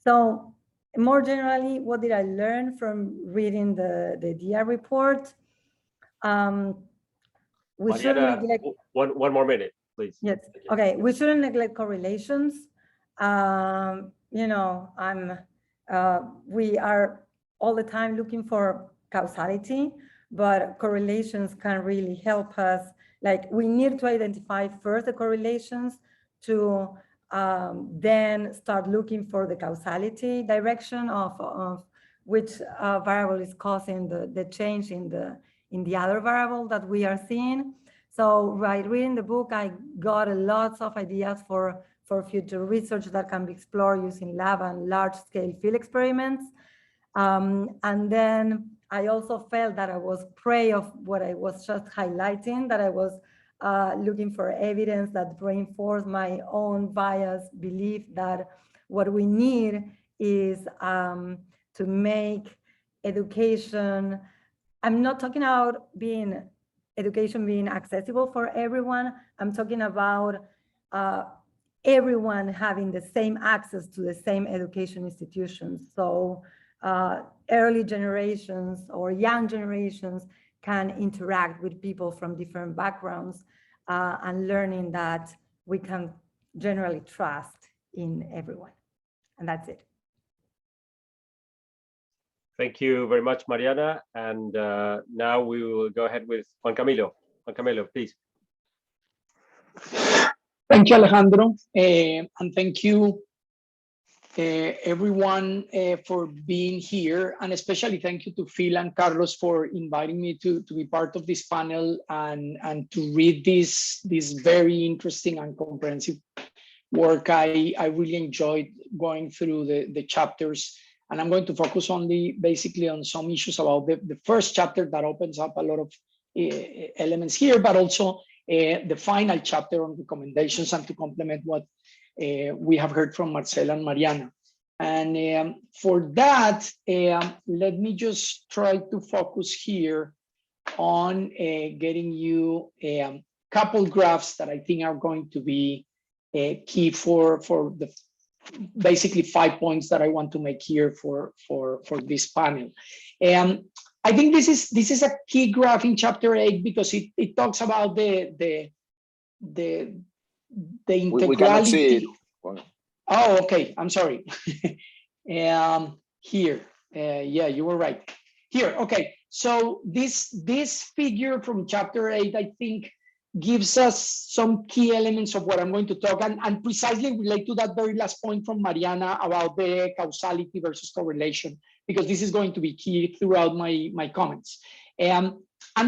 So more generally, what did I learn from reading the DIA report? We shouldn't neglect. One more minute, please. Yes. Okay. We shouldn't neglect correlations. You know, we are all the time looking for causality, but correlations can really help us. Like, we need to identify first the correlations to then start looking for the causality direction of which variable is causing the change in the other variable that we are seeing. So by reading the book, I got lots of ideas for future research that can be explored using lab and large-scale field experiments. And then I also felt that I was prey of what I was just highlighting, that I was looking for evidence that reinforced my own bias belief that what we need is to make education, I'm not talking about education being accessible for everyone. I'm talking about everyone having the same access to the same education institutions. So early generations or young generations can interact with people from different backgrounds and learning that we can generally trust in everyone. And that's it. Thank you very much, Mariana. And now we will go ahead with Juan Camilo. Juan Camilo, please. Thank you, Alejandro. And thank you, everyone, for being here. And especially thank you to Phil and Carlos for inviting me to be part of this panel and to read this very interesting and comprehensive work. I really enjoyed going through the chapters. And I'm going to focus basically on some issues about the first chapter that opens up a lot of elements here, but also the final chapter on recommendations and to complement what we have heard from Marcela and Mariana. And for that, let me just try to focus here on getting you a couple graphs that I think are going to be key for the basically 5 points that I want to make here for this panel. I think this is a key graph in chapter 8 because it talks about the integrality. We cannot see it. Oh, okay. I'm sorry. Here, yeah, you were right. Here, okay. So this figure from chapter 8, I think gives us some key elements of what I'm going to talk and precisely relate to that very last point from Mariana about the causality versus correlation, because this is going to be key throughout my comments. And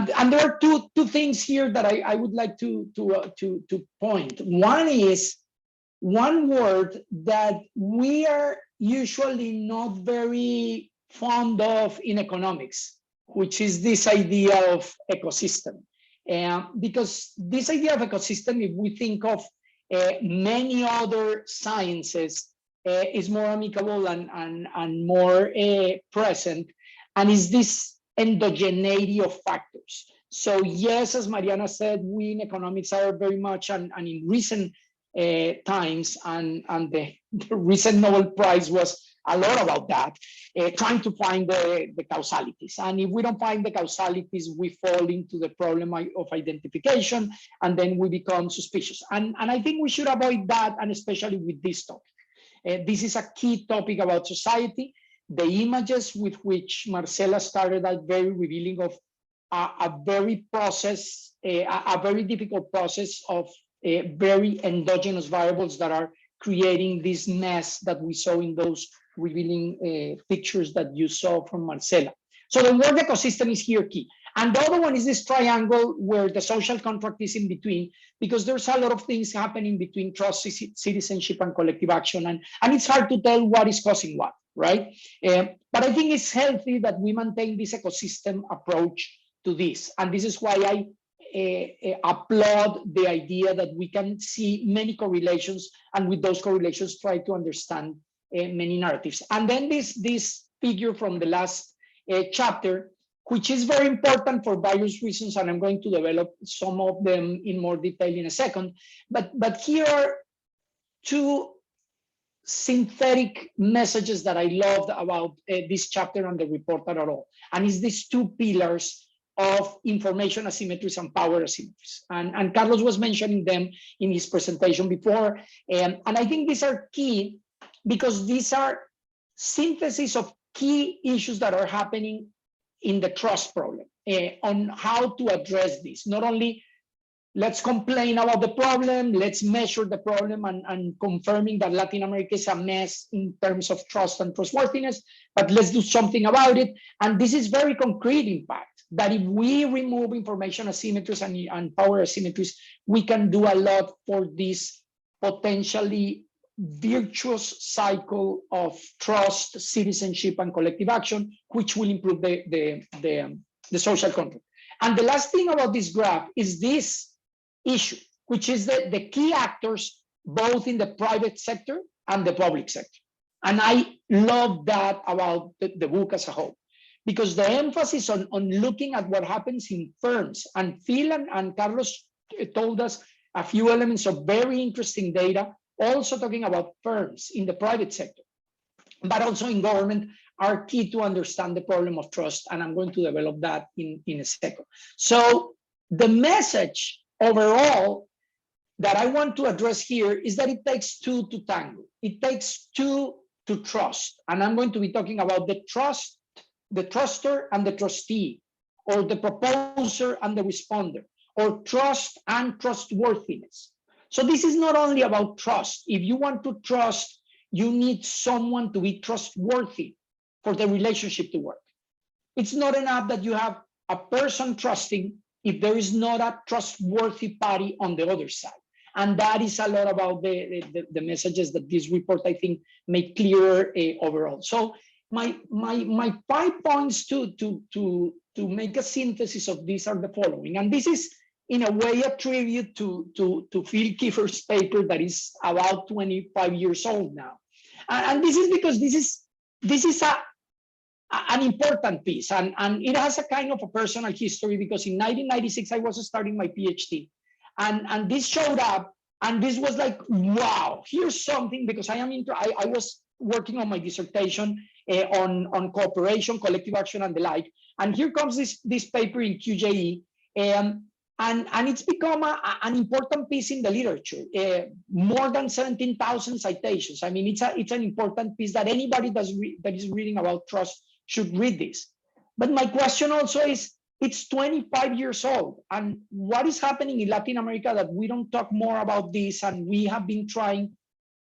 there are two things here that I would like to point. One is one word that we are usually not very fond of in economics, which is this idea of ecosystem. Because this idea of ecosystem, if we think of many other sciences, is more amicable and more present, and is this endogeneity of factors. So yes, as Mariana said, we in economics are very much, and in recent times, and the recent Nobel Prize was a lot about that, trying to find the causalities. And if we don't find the causalities, we fall into the problem of identification, and then we become suspicious. And I think we should avoid that, and especially with this topic. This is a key topic about society. The images with which Marcela started are very revealing of a very difficult process of very endogenous variables that are creating this mess that we saw in those revealing pictures that you saw from Marcela. So the word ecosystem is here key. And the other one is this triangle where the social contract is in between, because there's a lot of things happening between trust, citizenship, and collective action. And it's hard to tell what is causing what, right? But I think it's healthy that we maintain this ecosystem approach to this. And this is why I applaud the idea that we can see many correlations, and with those correlations try to understand many narratives. And then this figure from the last chapter, which is very important for various reasons, and I'm going to develop some of them in more detail in a second. But here are two synthetic messages that I loved about this chapter and the report at all. And it's these two pillars of information asymmetries and power asymmetries. And Carlos was mentioning them in his presentation before. And I think these are key because these are synthesis of key issues that are happening in the trust problem, on how to address this. Not only let's complain about the problem, let's measure the problem and confirming that Latin America is a mess in terms of trust and trustworthiness, but let's do something about it. And this is very concrete impact, that if we remove information asymmetries and power asymmetries, we can do a lot for this potentially virtuous cycle of trust, citizenship, and collective action, which will improve the social contract. And the last thing about this graph is this issue, which is the key actors, both in the private sector and the public sector. And I love that about the book as a whole, because the emphasis on looking at what happens in firms, and Phil and Carlos told us a few elements of very interesting data, also talking about firms in the private sector, but also in government, are key to understand the problem of trust. And I'm going to develop that in a second. So the message overall that I want to address here is that it takes two to tango. It takes two to trust. And I'm going to be talking about the trust, the truster and the trustee, or the proposer and the responder, or trust and trustworthiness. So this is not only about trust. If you want to trust, you need someone to be trustworthy for the relationship to work. It's not enough that you have a person trusting if there is not a trustworthy party on the other side. And that is a lot about the messages that this report, I think, made clearer overall. So my 5 points to make a synthesis of this are the following. And this is, in a way, a tribute to Phil Kiefer's paper that is about 25 years old now. And this is because this is an important piece, and it has a kind of a personal history, because in 1996, I was starting my PhD, and this showed up, and this was like, wow, here's something, because I was working on my dissertation on cooperation, collective action, and the like, and here comes this paper in QJE, and it's become an important piece in the literature. More than 17,000 citations. I mean, it's an important piece that anybody that is reading about trust should read this. But my question also is it's 25 years old. And what is happening in Latin America that we don't talk more about this, and we have been trying,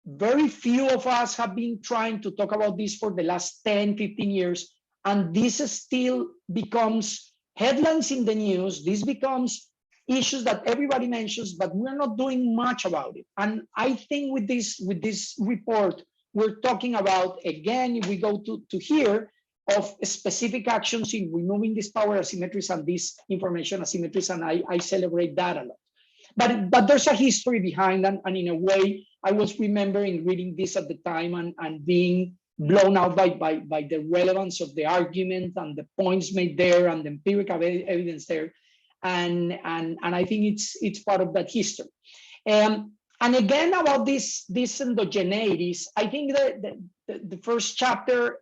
very few of us have been trying to talk about this for the last 10, 15 years, and this still becomes headlines in the news. This becomes issues that everybody mentions, but we're not doing much about it. And I think with this report, we're talking about, again, if we go to here, of specific actions in removing these power asymmetries and these information asymmetries, and I celebrate that a lot. But there's a history behind them, and in a way, I was remembering reading this at the time and being blown out by the relevance of the argument and the points made there and the empirical evidence there. And I think it's part of that history. And again, about this endogeneities, I think the first chapter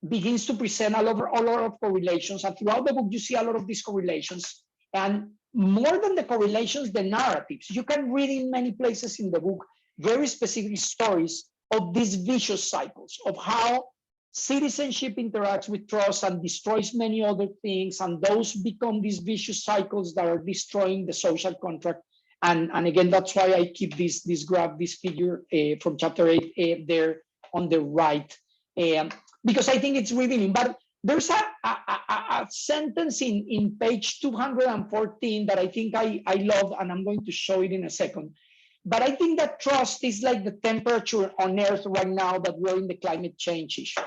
begins to present a lot of correlations, and throughout the book you see a lot of these correlations, and more than the correlations, the narratives. You can read in many places in the book very specific stories of these vicious cycles, of how citizenship interacts with trust and destroys many other things, and those become these vicious cycles that are destroying the social contract. And again, that's why I keep this graph, this figure from chapter 8 there on the right, because I think it's revealing. But there's a sentence in page 214 that I think I love, and I'm going to show it in a second. But I think that trust is like the temperature on Earth right now that we're in the climate change issue.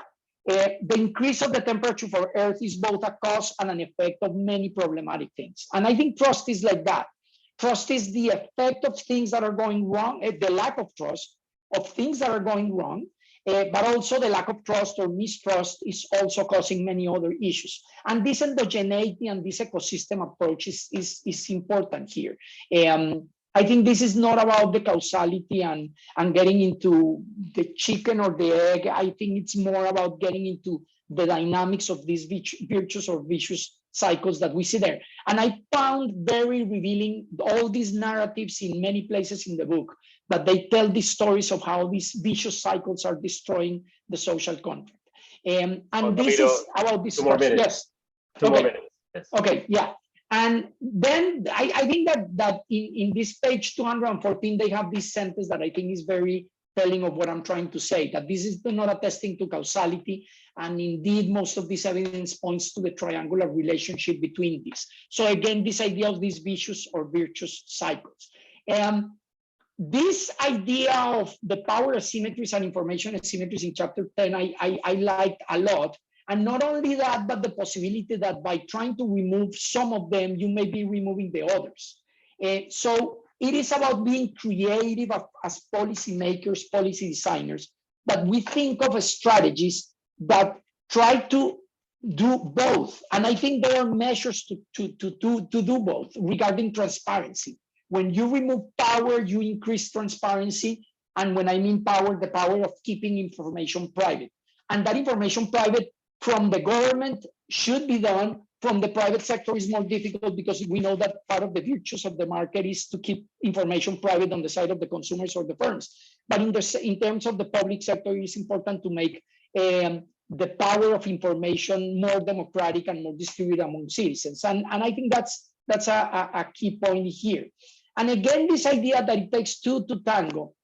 The increase of the temperature for Earth is both a cause and an effect of many problematic things. And I think trust is like that. Trust is the effect of things that are going wrong, the lack of trust of things that are going wrong, but also the lack of trust or mistrust is also causing many other issues. And this endogeneity and this ecosystem approach is important here. I think this is not about the causality and getting into the chicken or the egg. I think it's more about getting into the dynamics of these virtuous or vicious cycles that we see there. And I found very revealing all these narratives in many places in the book, that they tell these stories of how these vicious cycles are destroying the social contract. And this is about this. 2 more minutes. Yes. 2 more Okay. minutes. Yes. Okay, yeah. And then I think that in this page 214, they have this sentence that I think is very telling of what I'm trying to say, that this is not attesting to causality. And indeed, most of this evidence points to the triangular relationship between these. So again, this idea of these vicious or virtuous cycles. This idea of the power asymmetries and information asymmetries in chapter 10, I liked a lot. And not only that, but the possibility that by trying to remove some of them, you may be removing the others. So it is about being creative as policymakers, policy designers, that we think of strategies that try to do both. And I think there are measures to do both regarding transparency. When you remove power, you increase transparency. And when I mean power, the power of keeping information private. And that information private from the government should be done. From the private sector is more difficult, because we know that part of the virtues of the market is to keep information private on the side of the consumers or the firms. But in terms of the public sector, it is important to make the power of information more democratic and more distributed among citizens. And I think that's a key point here. And again, this idea that it takes two to tango,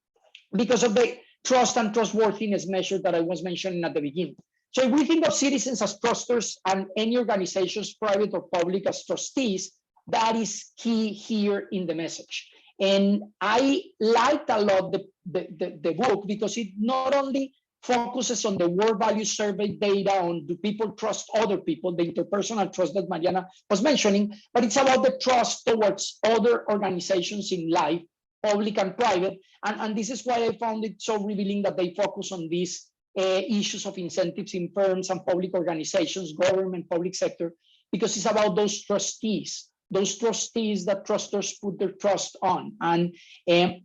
because of the trust and trustworthiness measure that I was mentioning at the beginning. So if we think of citizens as trusters and any organizations, private or public, as trustees, that is key here in the message. And I liked a lot the book, because it not only focuses on the world value survey data on do people trust other people, the interpersonal trust that Mariana was mentioning, but it's about the trust towards other organizations in life, public and private. And this is why I found it so revealing that they focus on these issues of incentives in firms and public organizations, government, public sector, because it's about those trustees that trusters put their trust on. And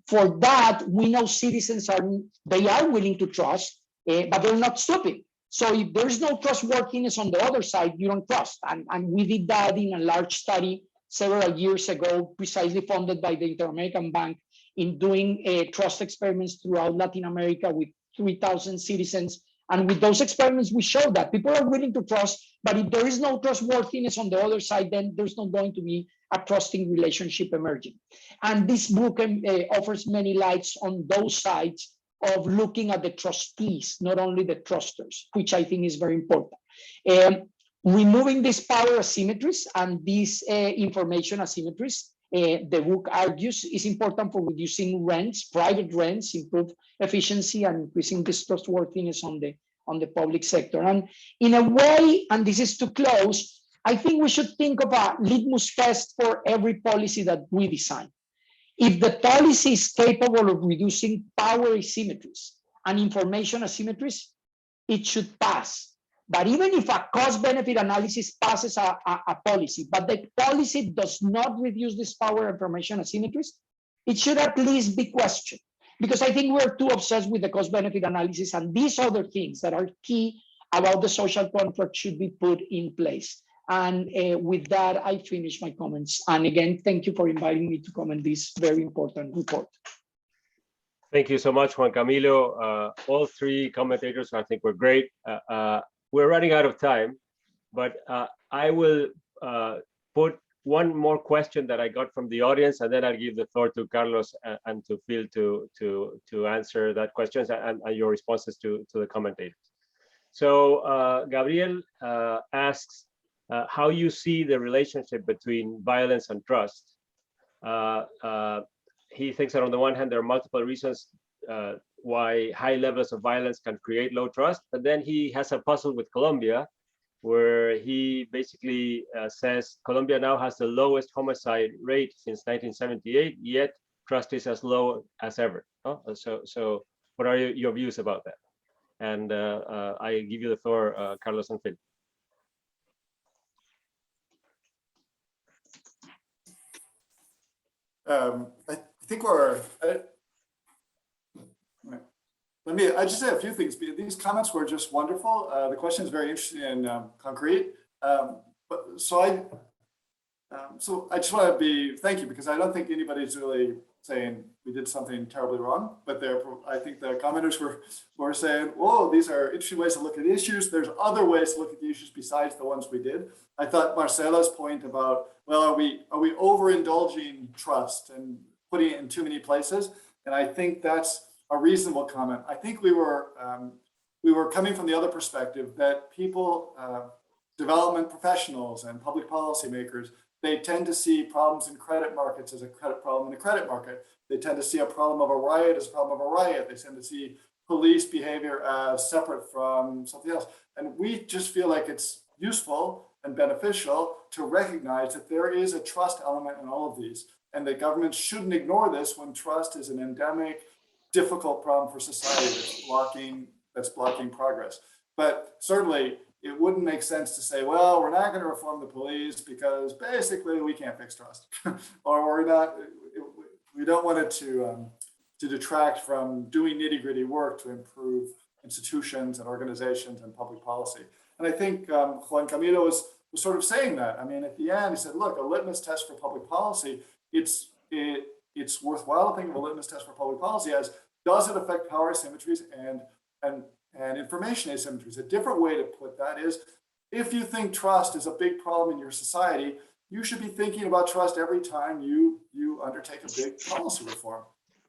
for that, we know citizens are willing to trust, but they're not stupid. So if there's no trustworthiness on the other side, you don't trust. And we did that in a large study several years ago, precisely funded by the Inter-American Bank, in doing trust experiments throughout Latin America with 3,000 citizens. And with those experiments, we show that people are willing to trust, but if there is no trustworthiness on the other side, then there's not going to be a trusting relationship emerging. And this book offers many lights on those sides of looking at the trustees, not only the trusters, which I think is very important. Removing these power asymmetries and these information asymmetries, the book argues, is important for reducing rents, private rents, improve efficiency, and increasing this trustworthiness on the public sector. And in a way, and this is to close, I think we should think of a litmus test for every policy that we design. If the policy is capable of reducing power asymmetries and information asymmetries, it should pass. But even if a cost-benefit analysis passes a policy, but the policy does not reduce this power information asymmetries, it should at least be questioned. Because I think we're too obsessed with the cost-benefit analysis, and these other things that are key about the social contract should be put in place. And with that, I finish my comments. And again, thank you for inviting me to comment this very important report. Thank you so much, Juan Camilo. All three commentators, I think, were great. We're running out of time, but I will put one more question that I got from the audience, and then I'll give the floor to Carlos and to Phil to answer that question and your responses to the commentators. So Gabriel asks how you see the relationship between violence and trust. He thinks that on the one hand, there are multiple reasons why high levels of violence can create low trust, but then he has a puzzle with Colombia, where he basically says Colombia now has the lowest homicide rate since 1978, yet trust is as low as ever. So what are your views about that? And I give you the floor, Carlos and Phil. I think I just say a few things. These comments were just wonderful. The question is very interesting and concrete. So I just want to thank you, because I don't think anybody's really saying we did something terribly wrong, but I think the commenters were saying, whoa, these are interesting ways to look at issues. There's other ways to look at the issues besides the ones we did. I thought Marcela's point about, well, are we overindulging trust and putting it in too many places? And I think that's a reasonable comment. I think we were coming from the other perspective that people, development professionals and public policymakers, they tend to see problems in credit markets as a credit problem in a credit market. They tend to see a problem of a riot as a problem of a riot. They tend to see police behavior as separate from something else. And we just feel like it's useful and beneficial to recognize that there is a trust element in all of these, and that governments shouldn't ignore this when trust is an endemic, difficult problem for society that's blocking progress. But certainly, it wouldn't make sense to say, well, we're not going to reform the police because basically we can't fix trust, or we don't want it to detract from doing nitty-gritty work to improve institutions and organizations and public policy. And I think Juan Camilo was sort of saying that. I mean, at the end, he said, look, a litmus test for public policy, it's worthwhile to think of a litmus test for public policy as, does it affect power asymmetries and information asymmetries? A different way to put that is, if you think trust is a big problem in your society, you should be thinking about trust every time you undertake a big policy reform,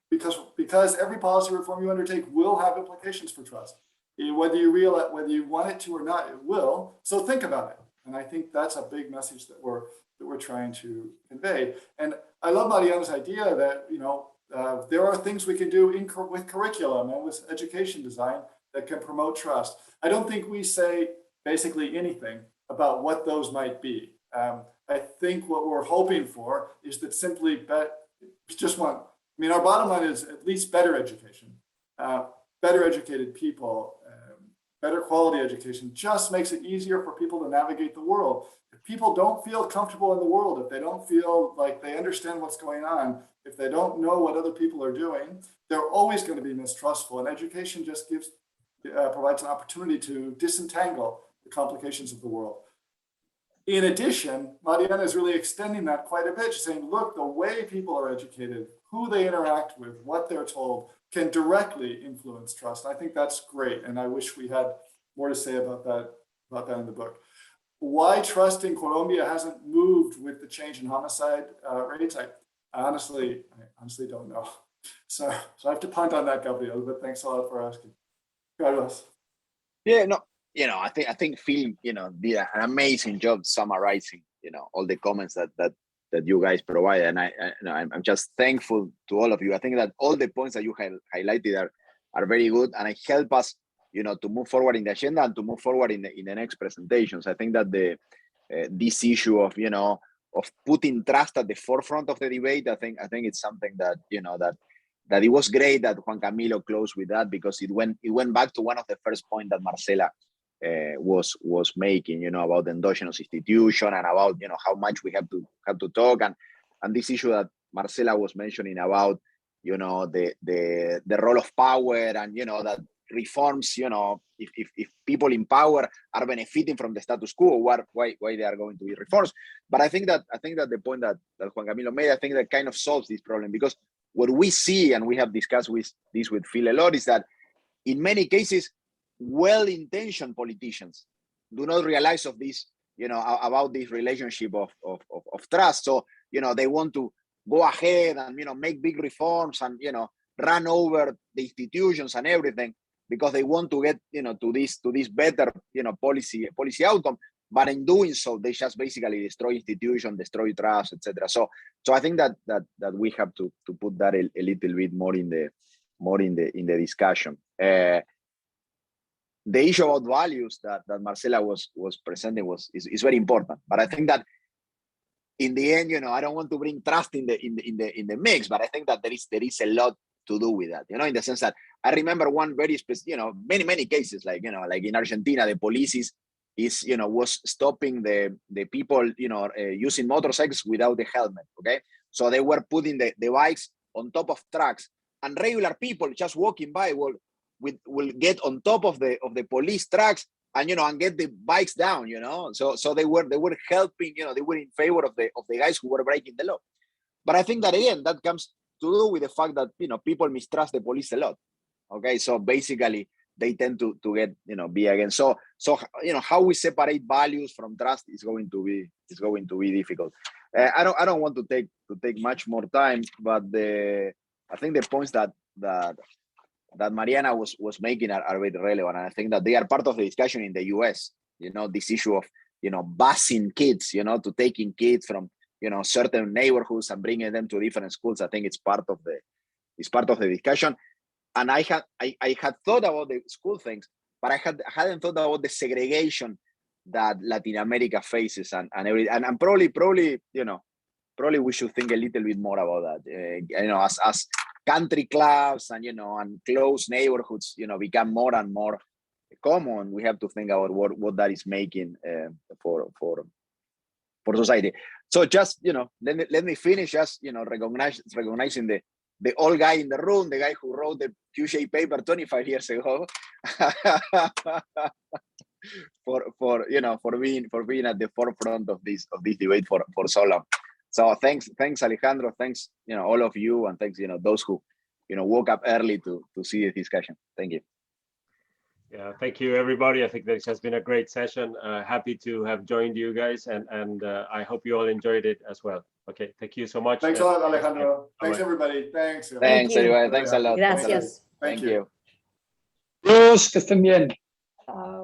because every policy reform you undertake will have implications for trust. Whether you want it to or not, it will. So think about it. And I think that's a big message that we're trying to convey. And I love Mariana's idea that there are things we can do with curriculum and with education design that can promote trust. I don't think we say basically anything about what those might be. I think what we're hoping for is that simply our bottom line is at least better education, better educated people, better quality education just makes it easier for people to navigate the world. If people don't feel comfortable in the world, if they don't feel like they understand what's going on, if they don't know what other people are doing, they're always going to be mistrustful. And education just provides an opportunity to disentangle the complications of the world. In addition, Mariana is really extending that quite a bit. She's saying, look, the way people are educated, who they interact with, what they're told, can directly influence trust. I think that's great. And I wish we had more to say about that in the book. Why trust in Colombia hasn't moved with the change in homicide rates, I honestly don't know. So I have to punt on that, Gabriel, but thanks a lot for asking. Carlos. Yeah, no, I think Phil, did an amazing job summarizing, all the comments that you guys provide, and I'm just thankful to all of you. I think that all the points that you highlighted are very good, and it help us, to move forward in the agenda and to move forward in the next presentations. I think that this issue of of putting trust at the forefront of the debate, I think it's something that that it was great that Juan Camilo closed with that, because it went back to one of the first points that Marcela was making, about the endogenous institution and about how much we have to talk, and this issue that Marcela was mentioning about the role of power, and that reforms, if people in power are benefiting from the status quo, why they are going to be reforms. But I think that the point that Juan Camilo made, I think that kind of solves this problem, because what we see, and we have discussed with Phil a lot, is that in many cases, well-intentioned politicians do not realize of this, about this relationship of trust. So, they want to go ahead and, make big reforms and, run over the institutions and everything, because they want to get, to this better, policy outcome. But in doing so, they just basically destroy institutions, destroy trust, etc. So I think that we have to put that a little bit more in the discussion. The issue about values that Marcela was presenting is very important. But I think that in the end, I don't want to bring trust in the mix, but I think that there is a lot to do with that, in the sense that I remember one very specific, many cases, like in Argentina, the police was stopping the people, using motorcycles without the helmet. Okay, so they were putting the bikes on top of trucks, and regular people just walking by will get on top of the police trucks and and get the bikes down. So they were helping. They were in favor of the guys who were breaking the law. But I think that again, that comes to do with the fact that people mistrust the police a lot. Okay, so basically they tend to get be against. So how we separate values from trust is going to be difficult. I don't want to take much more time, but I think the points that Mariana was making are very relevant, and I think that they are part of the discussion in the US. This issue of busing kids, to taking kids from certain neighborhoods and bringing them to different schools. I think it's part of the discussion. And I had thought about the school things, but I hadn't thought about the segregation that Latin America faces, and probably we should think a little bit more about that. As country clubs and and close neighborhoods become more and more common, we have to think about what that is making for society. So just let me finish just recognizing the old guy in the room, the guy who wrote the QJ paper 25 years ago, for being at the forefront of this debate for so long. So thanks Alejandro, thanks all of you, and thanks those who woke up early to see the discussion. Thank you. Yeah, thank you everybody. I think this has been a great session. Happy to have joined you guys, and I hope you all enjoyed it as well. Okay, thank you so much. Thanks a lot, Alejandro. Thanks Bye-bye. everybody. Thanks. Thanks you. everybody. Thanks a lot. Gracias. Thank Thank you. you. Dios, que estén bien. Chao.